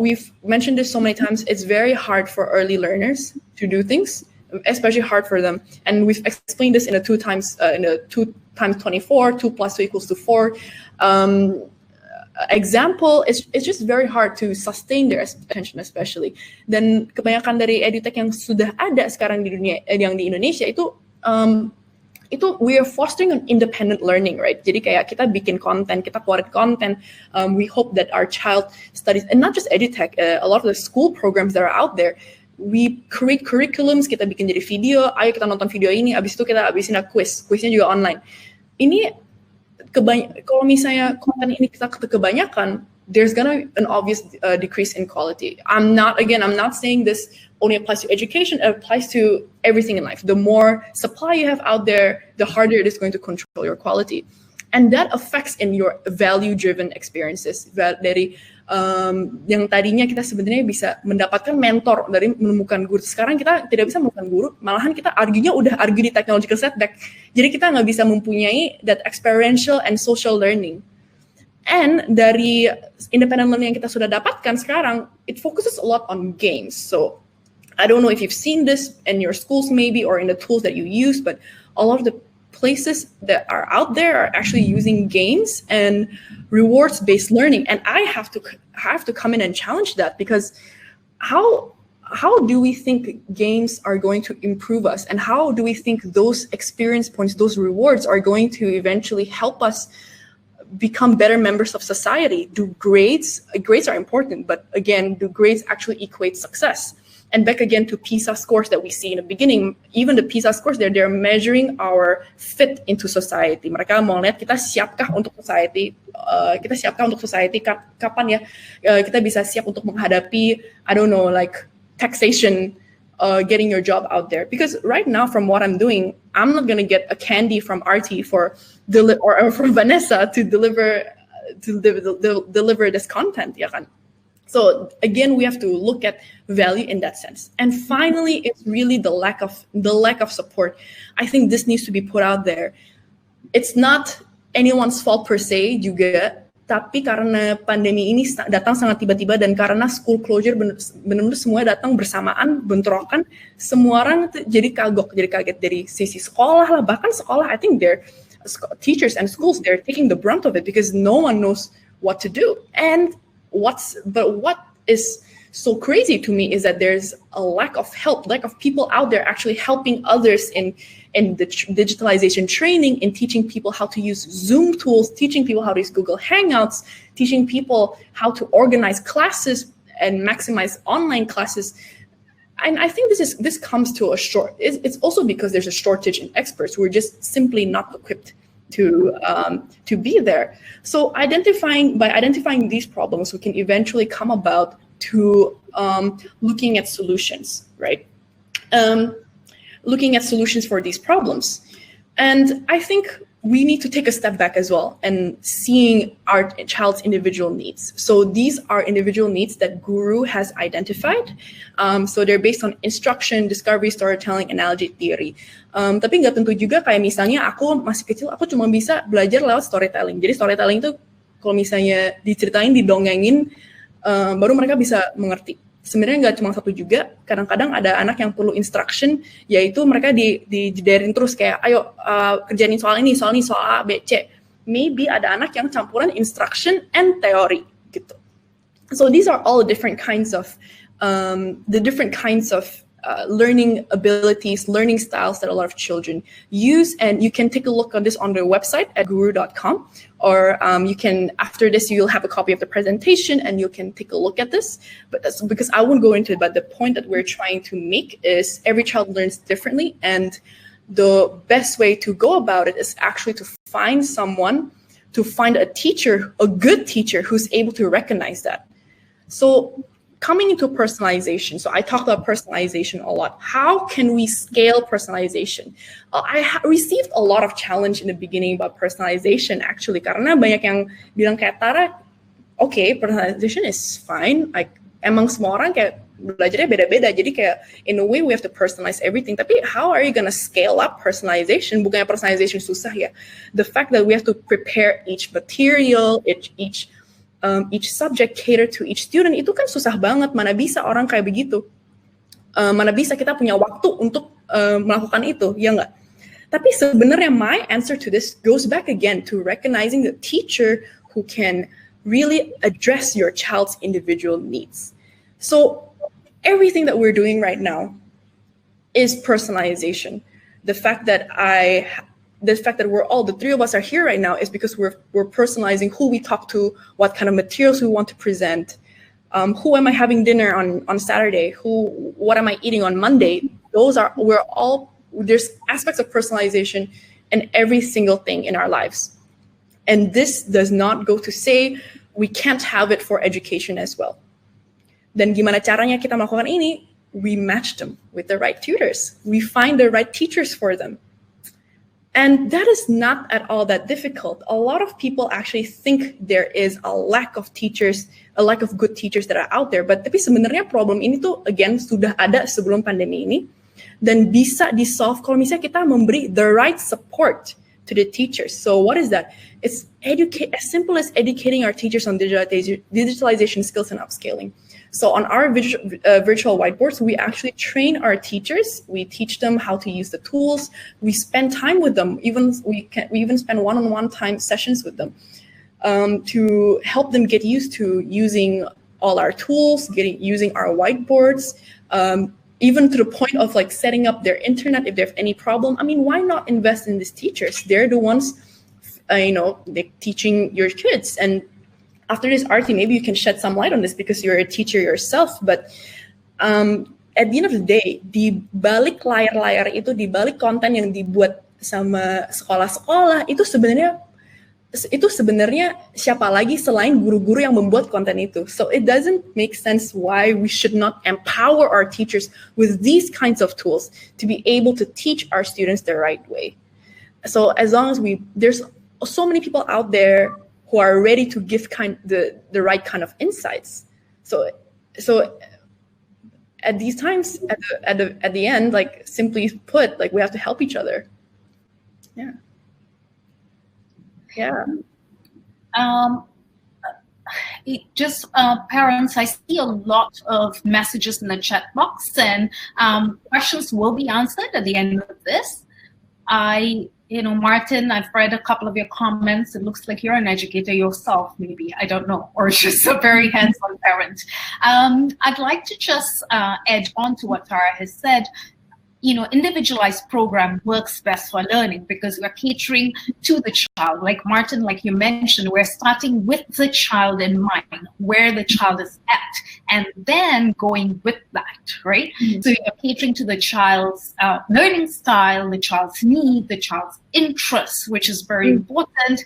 we've mentioned this so many times, it's very hard for early learners to do things, especially hard for them. And we've explained this in a 2 times 24, 2 plus 2 equals to 4 example. It's just very hard to sustain their attention, especially. Dan kebanyakan dari edutech yang sudah ada sekarang di dunia, yang di Indonesia itu we are fostering an independent learning, right? Jadi kayak kita bikin konten, kita keluarin konten. We hope that our child studies, and not just edutech, a lot of the school programs that are out there, we create curriculums, kita bikin jadi video, ayo kita nonton video ini, abis itu kita abisin quiznya juga online. Ini kalau misalnya konten ini kita kebanyakan, there's gonna an obvious decrease in quality. I'm not saying this only applies to education, it applies to everything in life. The more supply you have out there, the harder it is going to control your quality. And that affects in your value-driven experiences. Dari yang tadinya kita sebenarnya bisa mendapatkan mentor dari menemukan guru. Sekarang kita tidak bisa menemukan guru, malahan kita udah argue di technological setback. Jadi kita nggak bisa mempunyai that experiential and social learning. And dari independent learning yang kita sudah dapatkan sekarang, it focuses a lot on games. So I don't know if you've seen this in your schools maybe or in the tools that you use, but a lot of the places that are out there are actually using games and rewards-based learning. And I have to come in and challenge that, because how do we think games are going to improve us? And how do we think those experience points, those rewards are going to eventually help us become better members of society? Grades are important, but again, do grades actually equate success? And back again to PISA scores that we see in the beginning, even the PISA scores, they're measuring our fit into society. Mereka mau lihat kita siapkah untuk society, kapan ya kita bisa siap untuk menghadapi, I don't know, like taxation, getting your job out there. Because right now, from what I'm doing, I'm not gonna get a candy from RT or from Vanessa to deliver this content, ya kan? So again, we have to look at value in that sense. And finally, it's really the lack of support. I think this needs to be put out there. It's not anyone's fault per se juga, Tapi karena pandemi ini datang sangat tiba-tiba dan karena school closure benar-benar semua datang bersamaan, bentrokan, semua orang jadi kaget dari sisi sekolah lah, bahkan sekolah, I think their teachers and schools, they're taking the brunt of it because no one knows what to do. And what is so crazy to me is that there's a lack of help, lack of people out there actually helping others in the digitalization training, in teaching people how to use Zoom tools, teaching people how to use Google Hangouts, teaching people how to organize classes and maximize online classes. And I think this comes to a short. It's also because there's a shortage in experts who are just simply not equipped to be there. So by identifying these problems, we can eventually come about to looking at solutions, right? Looking at solutions for these problems. And I think we need to take a step back as well and seeing our child's individual needs. So these are individual needs that Gooroo has identified. So they're based on instruction, discovery, storytelling, analogy, theory. Tapi nggak tentu juga kayak misalnya aku masih kecil, aku cuma bisa belajar lewat storytelling. Jadi storytelling itu kalau misalnya diceritain, didongengin, baru mereka bisa mengerti. Sebenarnya nggak cuma satu juga, kadang-kadang ada anak yang perlu instruction, yaitu mereka dijedarin terus kayak, ayo kerjain soal ini, soal A, B, C. Maybe ada anak yang campuran instruction and theory gitu. So these are all different kinds of learning abilities, learning styles that a lot of children use. And you can take a look on this on their website at gooroo.com, or you can, after this, you'll have a copy of the presentation and you can take a look at this. But that's because I won't go into it, but the point that we're trying to make is every child learns differently. And the best way to go about it is actually to find a teacher, a good teacher who's able to recognize that. So coming into personalization, so I talked about personalization a lot. How can we scale personalization? I received a lot of challenge in the beginning about personalization actually, karena banyak yang bilang kayak, Tara, okay, personalization is fine. Like, emang semua orang kayak belajarnya beda-beda, jadi kayak in a way we have to personalize everything. Tapi how are you gonna scale up personalization? Bukannya personalization susah ya. The fact that we have to prepare each material, each subject cater to each student, itu kan susah banget. Mana bisa orang kayak begitu? Mana bisa kita punya waktu untuk melakukan itu, ya nggak? Tapi sebenarnya my answer to this goes back again to recognizing the teacher who can really address your child's individual needs. So everything that we're doing right now is personalization. The fact that the three of us are here right now is because we're personalizing who we talk to, what kind of materials we want to present, who am I having dinner on Saturday, what am I eating on Monday. There's aspects of personalization in every single thing in our lives. And this does not go to say we can't have it for education as well. Dan gimana caranya kita melakukan ini? We match them with the right tutors. We find the right teachers for them. And that is not at all that difficult. A lot of people actually think there is a lack of teachers, a lack of good teachers that are out there. But tapi sebenarnya problem ini tuh, again, sudah ada sebelum pandemi ini. Dan bisa di-solve kalau misalnya kita memberi the right support to the teachers. So what is that? It's as simple as educating our teachers on digitalization skills and upscaling. So on our virtual whiteboards, we actually train our teachers. We teach them how to use the tools. We spend time with them. We even spend one-on-one time sessions with them to help them get used to using all our tools, using our whiteboards, even to the point of like setting up their internet if they have any problem. I mean, why not invest in these teachers? They're the ones, they're teaching your kids. And after this, Arti, maybe you can shed some light on this because you're a teacher yourself. But at the end of the day, di balik layar-layar itu, di balik konten yang dibuat sama sekolah-sekolah, itu sebenarnya siapa lagi selain guru-guru yang membuat konten itu. So it doesn't make sense why we should not empower our teachers with these kinds of tools to be able to teach our students the right way. So as long as there's so many people out there who are ready to give the right kind of insights. So at these times, at the end, like simply put, like we have to help each other. Yeah. Parents, I see a lot of messages in the chat box, and questions will be answered at the end of this. Martin, I've read a couple of your comments. It looks like you're an educator yourself, maybe, I don't know, or just a very hands-on parent. I'd like to just add on to what Tara has said. Individualized program works best for learning because we're catering to the child. Like Martin, like you mentioned, we're starting with the child in mind, where the child is at, and then going with that, right? Mm-hmm. So you're catering to the child's learning style, the child's need, the child's interests, which is very important.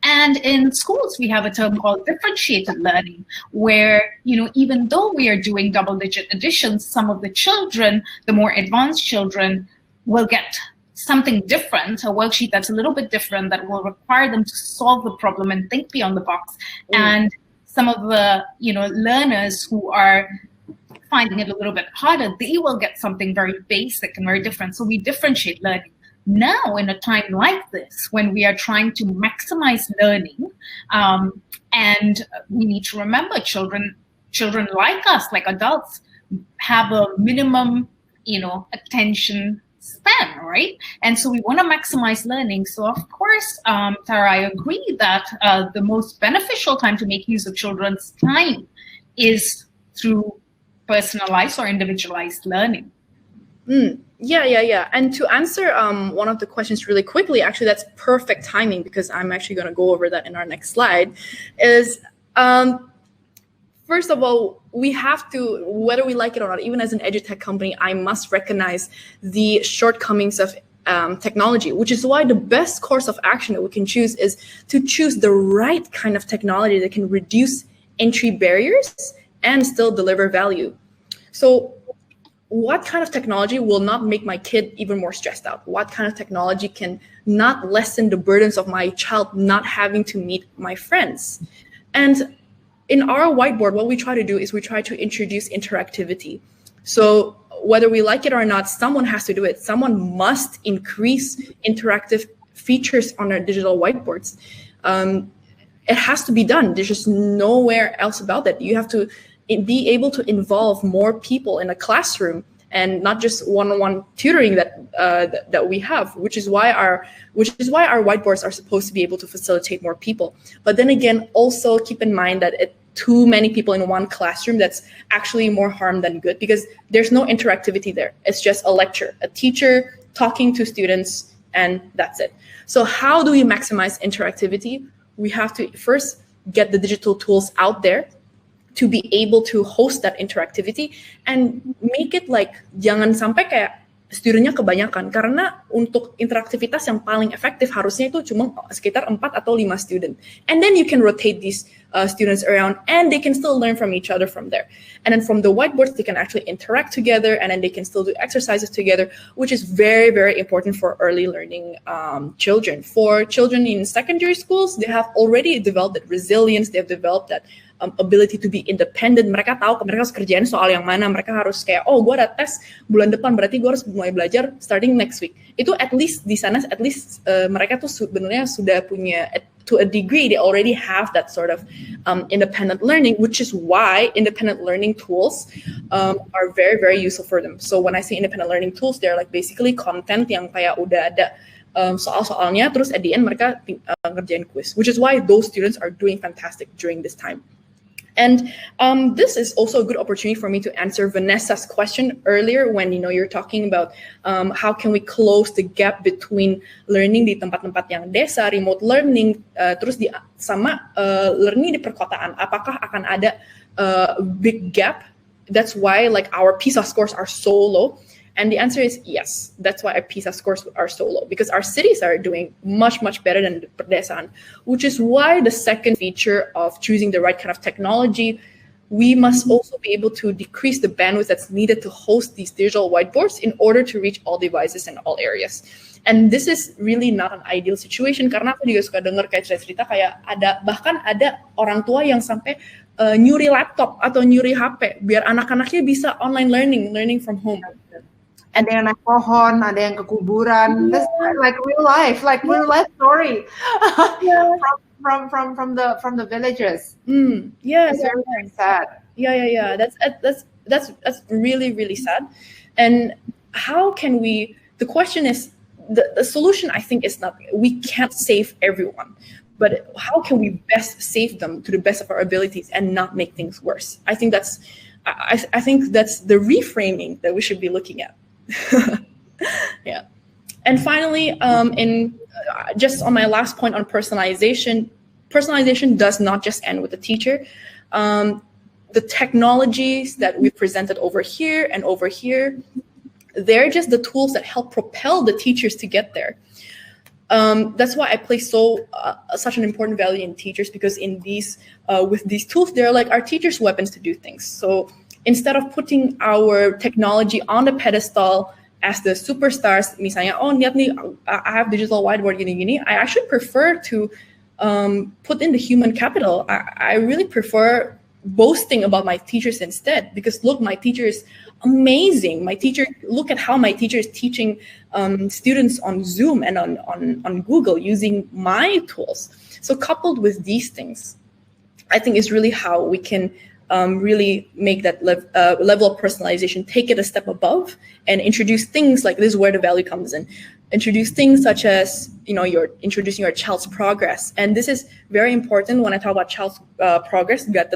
And in schools, we have a term called differentiated learning, where, even though we are doing double-digit additions, some of the children, the more advanced children, will get something different, a worksheet that's a little bit different, that will require them to solve the problem and think beyond the box. And some of the, learners who are finding it a little bit harder, they will get something very basic and very different. So we differentiate learning. Now, in a time like this, when we are trying to maximize learning, and we need to remember children like us, like adults, have a minimum, attention span, right? And so we want to maximize learning. So of course, Tara, I agree that the most beneficial time to make use of children's time is through personalized or individualized learning. Yeah. And to answer one of the questions really quickly, actually, that's perfect timing because I'm actually going to go over that in our next slide, is first of all, we have to, whether we like it or not, even as an edutech company, I must recognize the shortcomings of technology, which is why the best course of action that we can choose is to choose the right kind of technology that can reduce entry barriers and still deliver value. So what kind of technology will not make my kid even more stressed out? What kind of technology can not lessen the burdens of my child not having to meet my friends? And in our whiteboard, what we try to do is we try to introduce interactivity. So whether we like it or not, someone has to do it. Someone must increase interactive features on our digital whiteboards. It has to be done. There's just nowhere else about that. You have to be able to involve more people in a classroom and not just one-on-one tutoring that we have, which is why our whiteboards are supposed to be able to facilitate more people. But then again, also keep in mind that too many people in one classroom, that's actually more harm than good because there's no interactivity there. It's just a lecture, a teacher talking to students, and that's it. So how do we maximize interactivity? We have to first get the digital tools out there to be able to host that interactivity and make it like jangan sampai kayak studentnya kebanyakan, karena untuk interaktivitas yang paling efektif harusnya itu cuma sekitar 4 atau 5 student. And then you can rotate these students around and they can still learn from each other from there. And then from the whiteboards, they can actually interact together and then they can still do exercises together, which is very, very important for early learning children. For children in secondary schools, they have already developed that resilience, they have developed that ability to be independent. Mereka tahu mereka harus kerjain soal yang mana, mereka harus kayak, oh gue ada tes bulan depan, berarti gue harus mulai belajar starting next week. Itu at least di sana, at least mereka tuh sebenarnya sudah punya, to a degree, they already have that sort of independent learning, which is why independent learning tools are very, very useful for them. So when I say independent learning tools, they're like basically content yang kayak udah ada soal-soalnya, terus at the end mereka ngerjain quiz, which is why those students are doing fantastic during this time. And this is also a good opportunity for me to answer Vanessa's question earlier when you're talking about how can we close the gap between learning di tempat-tempat yang desa, remote learning, terus sama learning di perkotaan. Apakah akan ada big gap? That's why like our PISA scores are so low. And the answer is yes. That's why our PISA scores are so low, because our cities are doing much, much better than the perdesaan, which is why the second feature of choosing the right kind of technology, we must also be able to decrease the bandwidth that's needed to host these digital whiteboards in order to reach all devices in all areas. And this is really not an ideal situation, karena aku juga suka dengar kayak cerita kayak bahkan ada orang tua yang sampai nyuri laptop atau nyuri HP biar anak-anaknya bisa online learning from home. Ada yang naik pohon, ada yang ke kuburan. This is like real life story from the villages. Yeah, It's very, very sad. Yeah. That's really, really sad. And how can we? The question is, the solution I think is not, we can't save everyone, but how can we best save them to the best of our abilities and not make things worse? I think that's the reframing that we should be looking at. Yeah. And finally, just on my last point on personalization does not just end with the teacher. The technologies that we presented over here and over here, they're just the tools that help propel the teachers to get there. That's why I place such an important value in teachers, because in with these tools, they're like our teachers' weapons to do things. So instead of putting our technology on the pedestal as the superstars, misalnya, oh niat nih, I have digital whiteboard gini-gini, I actually prefer to put in the human capital. I really prefer boasting about my teachers instead, because look, my teacher is amazing. Look at how my teacher is teaching students on Zoom and on Google using my tools. So coupled with these things, I think is really how we can really make that level of personalization, take it a step above, and introduce things like this is where the value comes in. Introduce things such as, you're introducing your child's progress. And this is very important when I talk about child's progress. Gak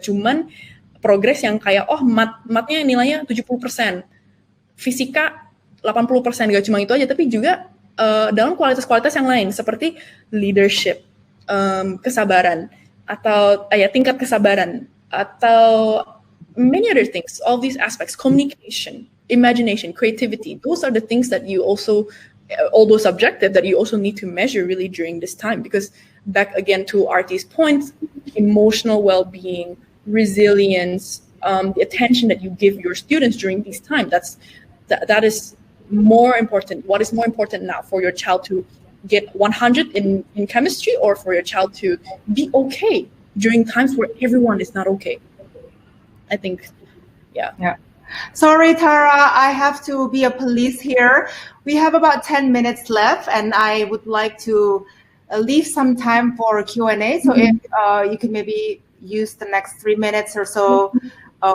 cuman progres yang kayak, oh matnya nilainya 70%, fisika 80%, gak cuma itu aja, tapi juga dalam kualitas-kualitas yang lain seperti leadership, kesabaran, atau tingkat kesabaran, atau many other things. All these aspects, communication, imagination, creativity, those are the things that you also, all those objectives that you also need to measure really during this time. Because back again to Artie's point, emotional well-being, resilience, the attention that you give your students during this time, that is more important. What is more important now for your child to get 100 in chemistry, or for your child to be okay during times where everyone is not okay? I think, yeah. Sorry, Tara, I have to be a police here. We have about 10 minutes left, and I would like to leave some time for Q&A. So if you can maybe use the next 3 minutes or so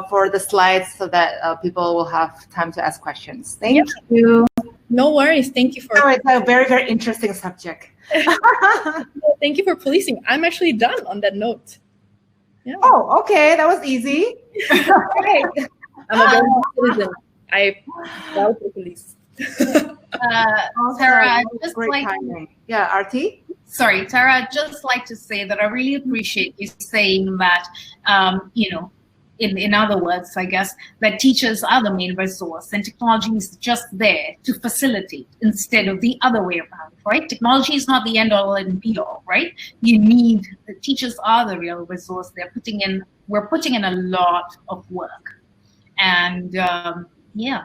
for the slides, so that people will have time to ask questions. Thank you. No worries. Thank you for. Oh, it's a very, very interesting subject. Thank you for policing. I'm actually done on that note. Yeah. Oh, okay. That was easy. Great. I'm a very good citizen. I love the police. Tara, I'd just like yeah, Artie? Sorry, Tara, I'd just like to say that I really appreciate you saying that, in other words, I guess, that teachers are the main resource and technology is just there to facilitate instead of the other way around, right? Technology is not the end all and be all, right? The teachers are the real resource. We're putting in a lot of work. And yeah.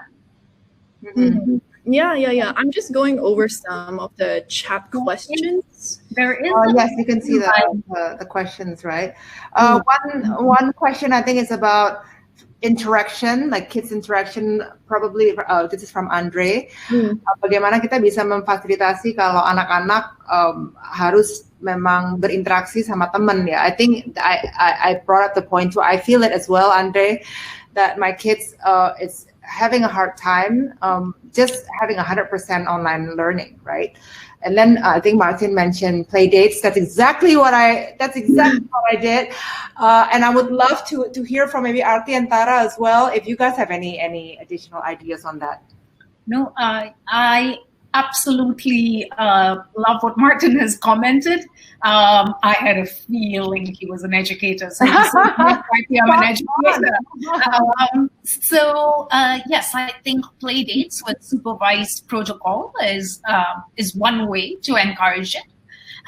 Mm-hmm. Yeah. I'm just going over some of the chat questions. There is. Yes, you can see the questions, right? One question I think is about interaction, like kids interaction. Probably this is from Andre. Bagaimana kita bisa memfasilitasi kalau anak-anak harus memang berinteraksi sama teman ya? I think I brought up the point too. I feel it as well, Andre, that my kids is having a hard time just having 100% online learning, right? And then I think Martin mentioned play dates. That's exactly what I did. And I would love to hear from maybe Artie and Tara as well, if you guys have any additional ideas on that. No, I absolutely love what Martin has commented. I had a feeling he was an educator, so I'm an educator. Yes, I think play dates with supervised protocol is one way to encourage it.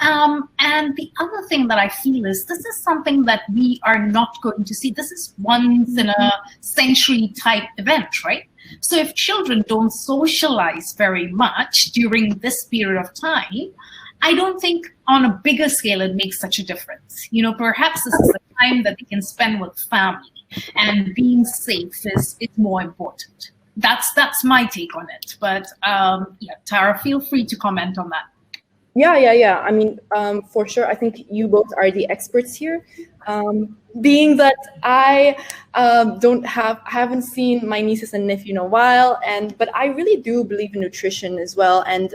And the other thing that I feel is this is something that we are not going to see. This is once in a century type event, right? So if children don't socialize very much during this period of time, I don't think on a bigger scale it makes such a difference. Perhaps this is the time that they can spend with family, and being safe is more important. That's my take on it. But Tara, feel free to comment on that. Yeah. I mean, for sure, I think you both are the experts here. Being that I haven't seen my nieces and nephew in a while, but I really do believe in nutrition as well, and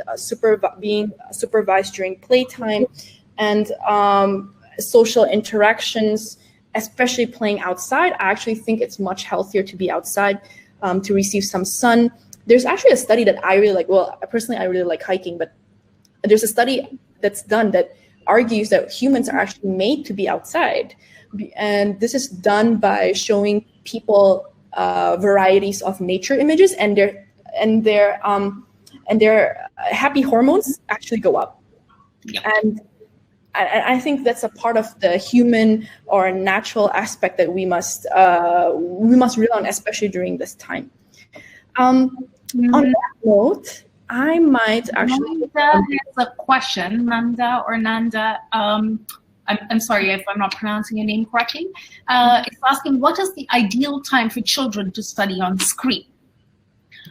being supervised during playtime, and social interactions, especially playing outside. I actually think it's much healthier to be outside, to receive some sun. There's actually a study that I really like. Well, personally, I really like hiking, but there's a study that's done that argues that humans are actually made to be outside. And this is done by showing people varieties of nature images, and their happy hormones actually go up. Yep. And I think that's a part of the human or natural aspect that we must rely on, especially during this time. On that note, I might actually. Nanda has a question. Nanda or Nanda. I'm sorry if I'm not pronouncing your name correctly. It's asking, what is the ideal time for children to study on screen?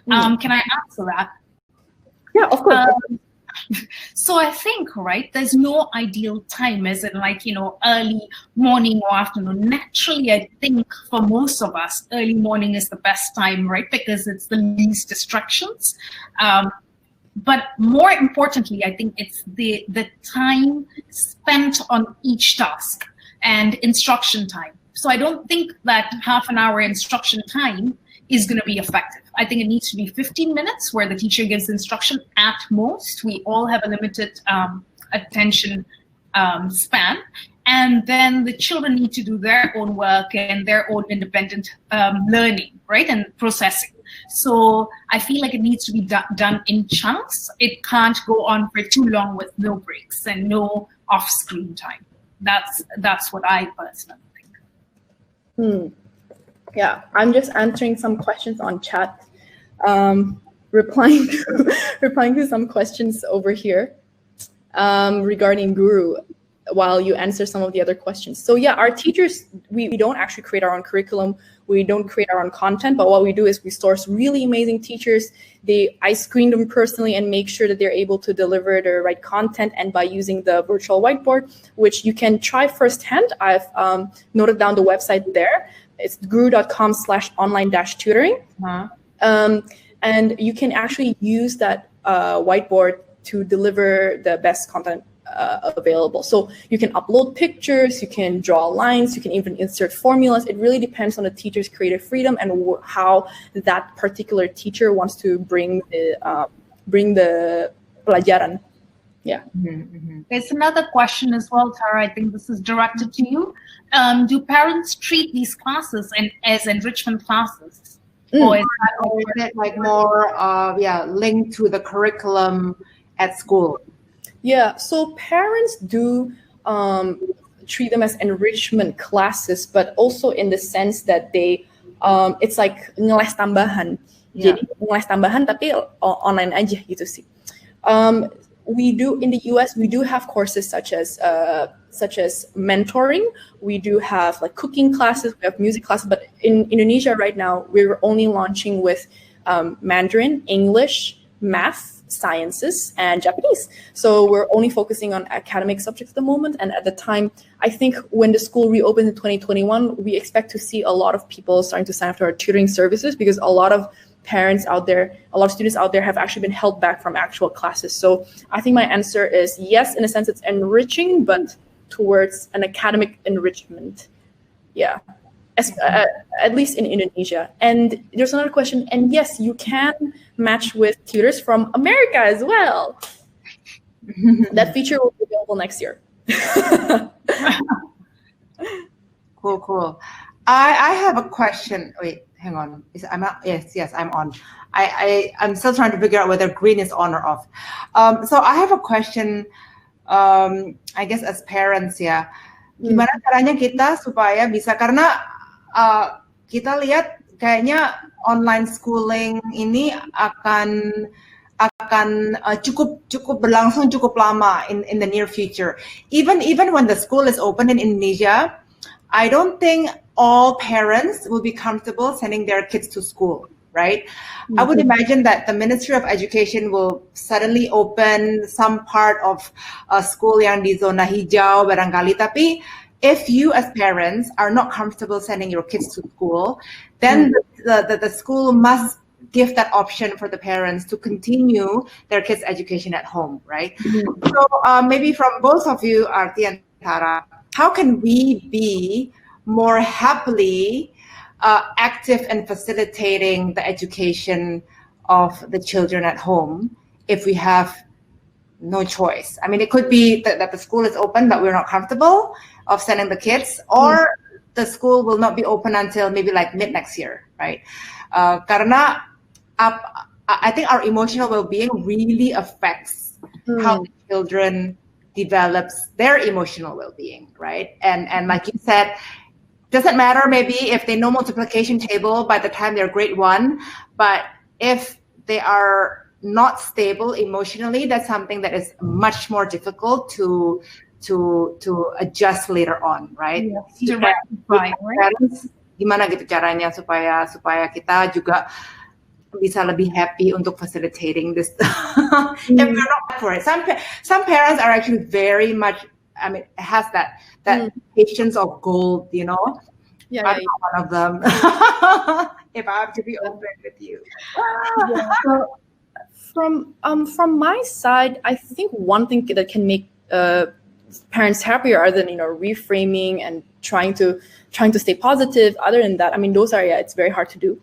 Can I answer that? Yeah, of course. So I think, right, there's no ideal time, as in like, early morning or afternoon. Naturally, I think for most of us, early morning is the best time, right? Because it's the least distractions. But more importantly, I think it's the time spent on each task and instruction time. So I don't think that half an hour instruction time is going to be effective. I think it needs to be 15 minutes where the teacher gives instruction at most. We all have a limited attention span. And then the children need to do their own work and their own independent learning, right, and processing. So I feel like it needs to be done in chunks. It can't go on for too long with no breaks and no off-screen time. That's what I personally think. Yeah, I'm just answering some questions on chat, replying to some questions over here regarding Gooroo, while you answer some of the other questions. So yeah, our teachers, we don't actually create our own curriculum. We don't create our own content, but what we do is we source really amazing teachers. I screen them personally and make sure that they're able to deliver the right content, and by using the virtual whiteboard, which you can try firsthand. I've noted down the website there. It's gooroo.com/online-tutoring. And you can actually use that whiteboard to deliver the best content available. So you can upload pictures, you can draw lines, you can even insert formulas. It really depends on the teacher's creative freedom and how that particular teacher wants to bring the pelajaran. Yeah. There's another question as well, Tara. I think this is directed to you. Do parents treat these classes as enrichment classes? Or is it like more linked to the curriculum at school? Yeah, so parents do treat them as enrichment classes, but also in the sense that they it's like ngeles tambahan. Jadi ngeles tambahan tapi online aja gitu sih. We do in the US, we do have courses such as mentoring. We do have like cooking classes, we have music classes, but in Indonesia right now, we're only launching with Mandarin, English, math, sciences, and Japanese. So we're only focusing on academic subjects at the moment. And at the time, I think when the school reopens in 2021, we expect to see a lot of people starting to sign up to our tutoring services, because a lot of parents out there, a lot of students out there have actually been held back from actual classes. So I think my answer is yes, in a sense it's enriching, but towards an academic enrichment. Yeah. At least in Indonesia. And there's another question, and yes, you can match with tutors from America as well. That feature will be available next year. Cool. I have a question. Wait, hang on. Yes, I'm on. I'm still trying to figure out whether green is on or off. So I have a question, I guess as parents ya. Gimana caranya kita supaya bisa, karena kita lihat kayaknya online schooling ini akan cukup berlangsung cukup lama in the near future. Even when the school is open in Indonesia, I don't think all parents will be comfortable sending their kids to school. right? I would imagine that the Ministry of Education will suddenly open some part of a school yang di zona hijau barangkali. Tapi if you as parents are not comfortable sending your kids to school, then the school must give that option for the parents to continue their kids' education at home, right? So maybe from both of you, Arti and Tara, how can we be more happily active in facilitating the education of the children at home if we have no choice? I mean, it could be that the school is open, but we're not comfortable of sending the kids, or the school will not be open until maybe like mid next year, right? Karena I think our emotional well-being really affects how the children develops their emotional well-being, right? And like you said, doesn't matter maybe if they know multiplication table by the time they're grade 1, but if they are not stable emotionally, that's something that is much more difficult to adjust later on, right? To rectify, right? Gimana gitu caranya supaya kita juga bisa lebih happy untuk facilitating this. If we're not up for it. Some parents are actually very much, I mean, has that patience of gold, you know. I'm not one of them. If I have to be open with you. So from my side, I think one thing that can make parents happier other than reframing and trying to stay positive. Other than that, I mean, those are it's very hard to do.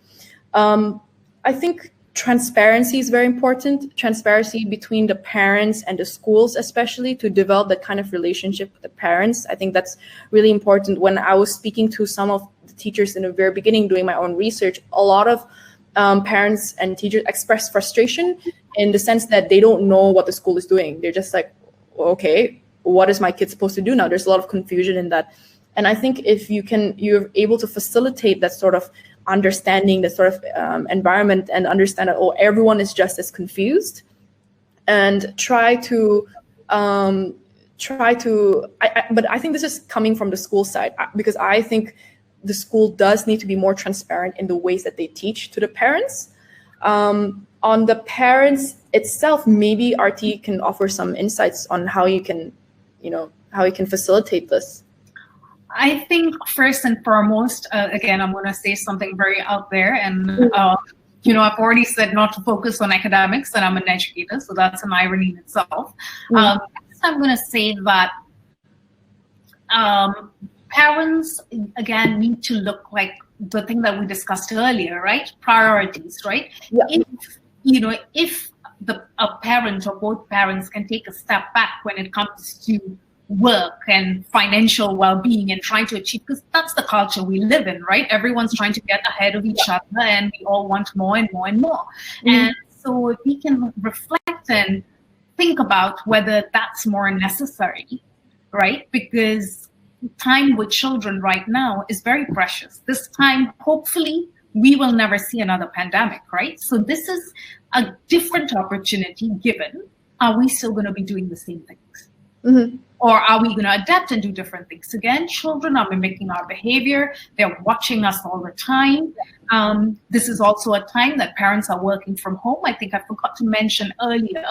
I think transparency is very important. Transparency between the parents and the schools, especially to develop that kind of relationship with the parents. I think that's really important. When I was speaking to some of the teachers in the very beginning, doing my own research, a lot of parents and teachers express frustration in the sense that they don't know what the school is doing. They're just like, okay, what is my kid supposed to do now? There's a lot of confusion in that. And I think if you're able to facilitate that sort of understanding, the sort of environment, and understand that everyone is just as confused, and try to but I think this is coming from the school side, because I think the school does need to be more transparent in the ways that they teach to the parents. On the parents itself, maybe RT can offer some insights on how you can facilitate this. I think first and foremost, again, I'm going to say something very out there, and I've already said not to focus on academics, and I'm an educator, so that's an irony in itself. I'm going to say that parents, again, need to look like the thing that we discussed earlier, right? Priorities, right? Yeah. If a parent or both parents can take a step back when it comes to work and financial well-being and trying to achieve, because that's the culture we live in, right? Everyone's trying to get ahead of each other, and we all want more and more and more. And so if we can reflect and think about whether that's more necessary, right? Because time with children right now is very precious. This time, hopefully, we will never see another pandemic, right? So this is a different opportunity given. Are we still going to be doing the same things? Or are we going to adapt and do different things? Again, children are mimicking our behavior. They're watching us all the time. This is also a time that parents are working from home. I think I forgot to mention earlier.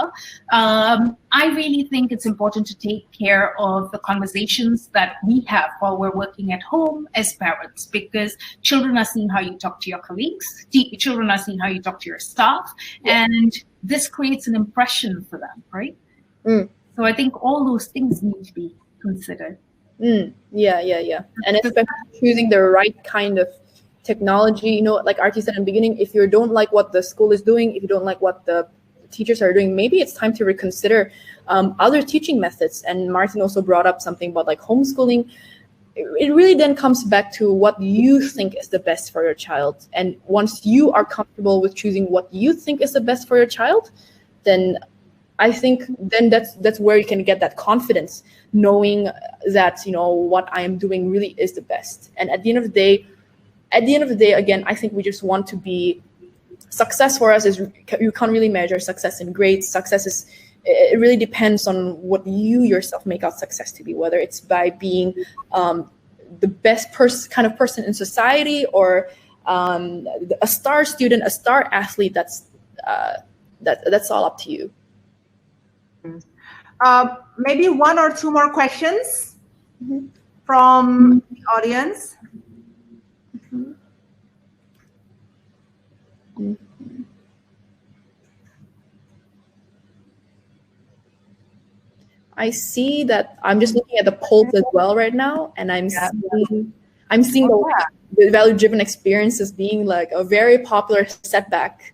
I really think it's important to take care of the conversations that we have while we're working at home as parents, because children are seeing how you talk to your colleagues. Children are seeing how you talk to your staff. And this creates an impression for them, right? So I think all those things need to be considered. Yeah. And especially choosing the right kind of technology. Like Arti said in the beginning, if you don't like what the school is doing, if you don't like what the teachers are doing, maybe it's time to reconsider other teaching methods. And Martin also brought up something about like homeschooling. It really then comes back to what you think is the best for your child. And once you are comfortable with choosing what you think is the best for your child, then I think then that's where you can get that confidence, knowing that what I am doing really is the best. And at the end of the day, again, I think we just want to be success. For us is you can't really measure success in grades. It really depends on what you yourself make out success to be, whether it's by being the best kind of person in society, or a star student, a star athlete, that's all up to you. Maybe one or two more questions from the audience. I see that I'm just looking at the polls as well right now, and I'm seeing the value-driven experience as being like a very popular setback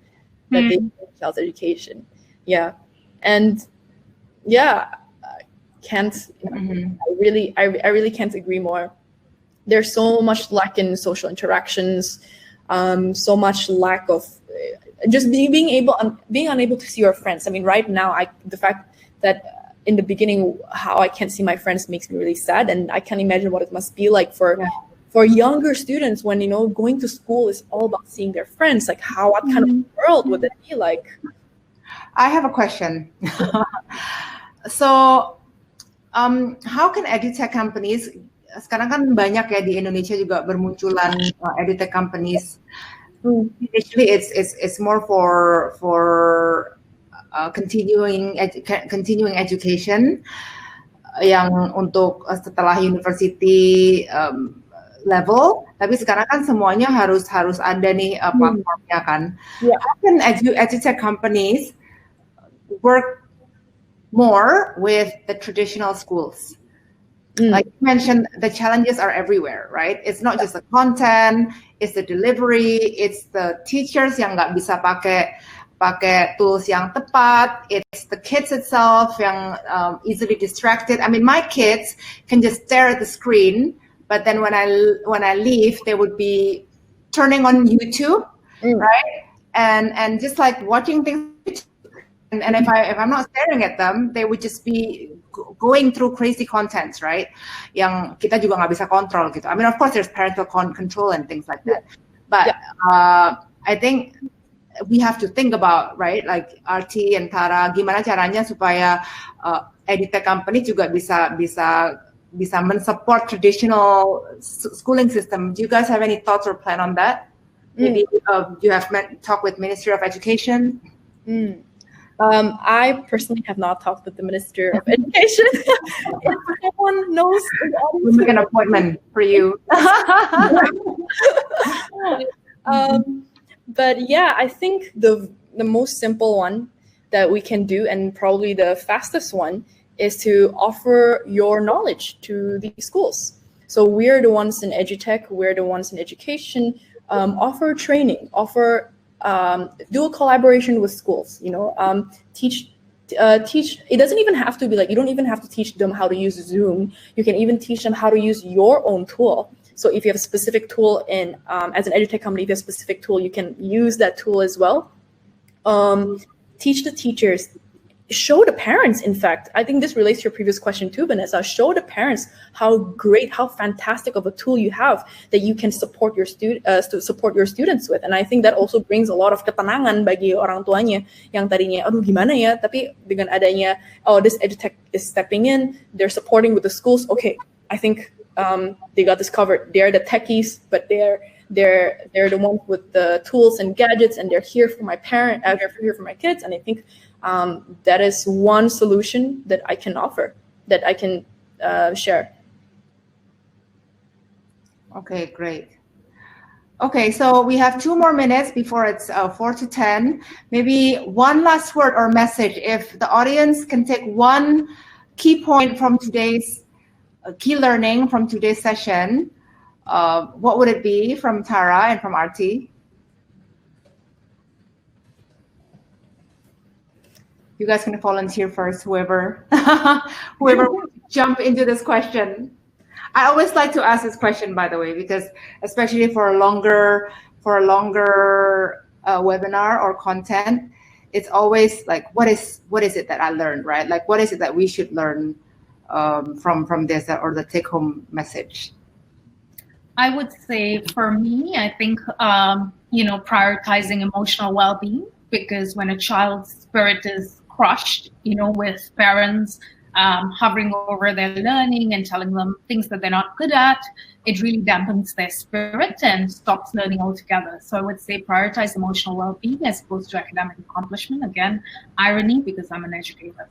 that they in child's education. Yeah, and yeah, I really can't agree more. There's so much lack in social interactions, so much lack of just being unable to see your friends. I mean, right now, the fact that in the beginning, how I can't see my friends makes me really sad, and I can't imagine what it must be like for younger students when going to school is all about seeing their friends. Like, what kind of world would that be like? I have a question. So, how can edutech companies? Sekarang kan banyak ya di Indonesia juga bermunculan edutech companies. Initially, it's more for continuing education yang untuk setelah university level, tapi sekarang kan semuanya harus ada nih platformnya kan. How can edutech companies work more with the traditional schools? Like you mentioned, the challenges are everywhere, right? It's not just the content, it's the delivery, it's the teachers yang nggak bisa pakai tools yang tepat. It's the kids itself yang easily distracted. I mean, my kids can just stare at the screen, but then when I leave, they would be turning on YouTube, right? And just like watching things. And if I'm not staring at them, they would just be going through crazy contents, right? Yang kita juga nggak bisa kontrol gitu. I mean, of course, there's parental control and things like that. But I think we have to think about, right, like RT and Tara, gimana caranya supaya edutech company juga bisa men-support traditional schooling system. Do you guys have any thoughts or plan on that? Maybe you have talked with Ministry of Education? I personally have not talked with the Minister of Education. If someone knows, we'll make an appointment for you. But yeah, I think the most simple one that we can do, and probably the fastest one, is to offer your knowledge to these schools. So we're the ones in edutech, we're the ones in education, offer training, do a collaboration with schools, teach. It doesn't even have to be like, you don't even have to teach them how to use Zoom. You can even teach them how to use your own tool. So if you have a specific tool as an edutech company, if you have a specific tool, you can use that tool as well. Teach the teachers, show the parents. In fact, I think this relates to your previous question too, Vanessa. Show the parents how great, how fantastic of a tool you have that you can support your students with. And I think that also brings a lot of ketenangan bagi orang tuanya yang tadinya, aduh gimana ya, tapi dengan adanya, this edutech is stepping in, they're supporting with the schools. Okay, I think they got this covered. They're the techies, but they're the ones with the tools and gadgets, and they're here for my they're here for my kids. And I think that is one solution that I can offer, that I can share. Okay, great. Okay, so we have 2 more minutes before it's 4 to 10. Maybe one last word or message. If the audience can take one key point from today's key learning from today's session, what would it be from Tara and from RT? You guys can volunteer first, whoever jump into this question. I always like to ask this question, by the way, because especially for a longer webinar or content, it's always like, what is it that I learned, right? Like, what is it that we should learn from this, or the take-home message? I would say for me, I think prioritizing emotional well-being, because when a child's spirit is crushed, with parents hovering over their learning and telling them things that they're not good at, it really dampens their spirit and stops learning altogether. So I would say prioritize emotional well-being as opposed to academic accomplishment. Again, irony because I'm an educator.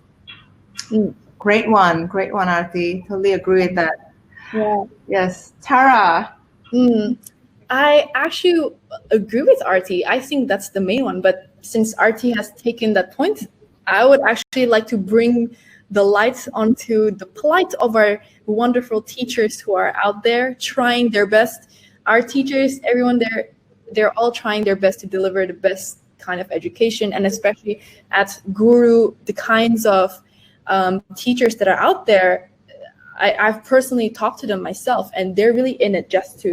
Great one, Aarti. Totally agree with that. Yeah. Yes, Tara. I actually agree with Aarti. I think that's the main one. But since Aarti has taken that point, I would actually like to bring the light onto the plight of our wonderful teachers who are out there trying their best. Our teachers, everyone there, they're all trying their best to deliver the best kind of education. And especially at Gooroo, the kinds of teachers that are out there, I've personally talked to them myself, and they're really in it just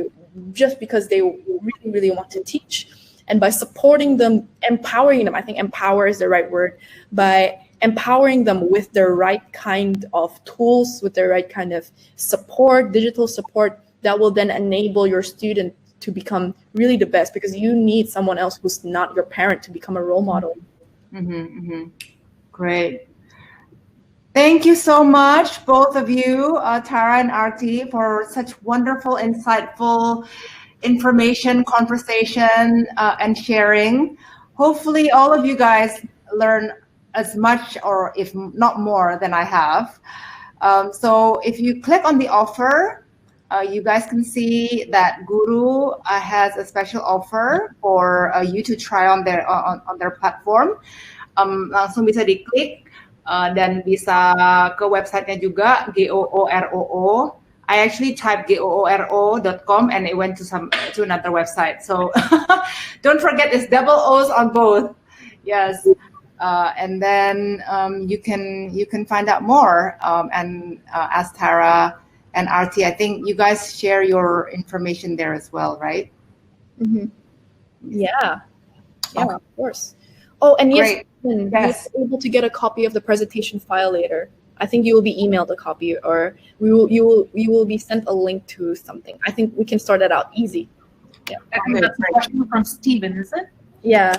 because they really, really want to teach. And by supporting them, empowering them, I think empower is the right word, by empowering them with the right kind of tools, with the right kind of support, digital support, that will then enable your student to become really the best, because you need someone else who's not your parent to become a role model. Great. Thank you so much, both of you, Tara and Aarti, for such wonderful, insightful information, conversation, and sharing. Hopefully all of you guys learn as much, or if not more, than I have. So if you click on the offer, you guys can see that Gooroo has a special offer for you to try on their platform. Langsung bisa diklik dan bisa ke websitenya juga, GoOroo. I actually typed gooro.com and it went to another website. So don't forget, it's double O's on both. Yes. And then you can find out more and ask Tara and Aarti. I think you guys share your information there as well, right? Yeah, of course. Oh, and yes, Yes, you're able to get a copy of the presentation file later. I think you will be emailed a copy, or you will be sent a link to something. I think we can start that out easy. Yeah, I think that's a question from Steven, is it? Yeah.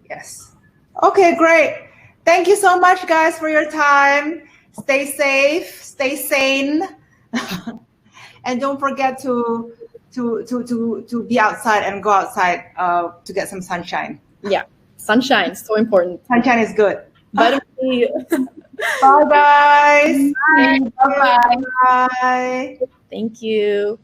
Yes. Okay, great. Thank you so much, guys, for your time. Stay safe, stay sane, and don't forget to be outside and go outside to get some sunshine. Yeah, sunshine, so important. Sunshine is good. Vitamin D. Bye, guys. Bye. Bye. Bye. Thank you.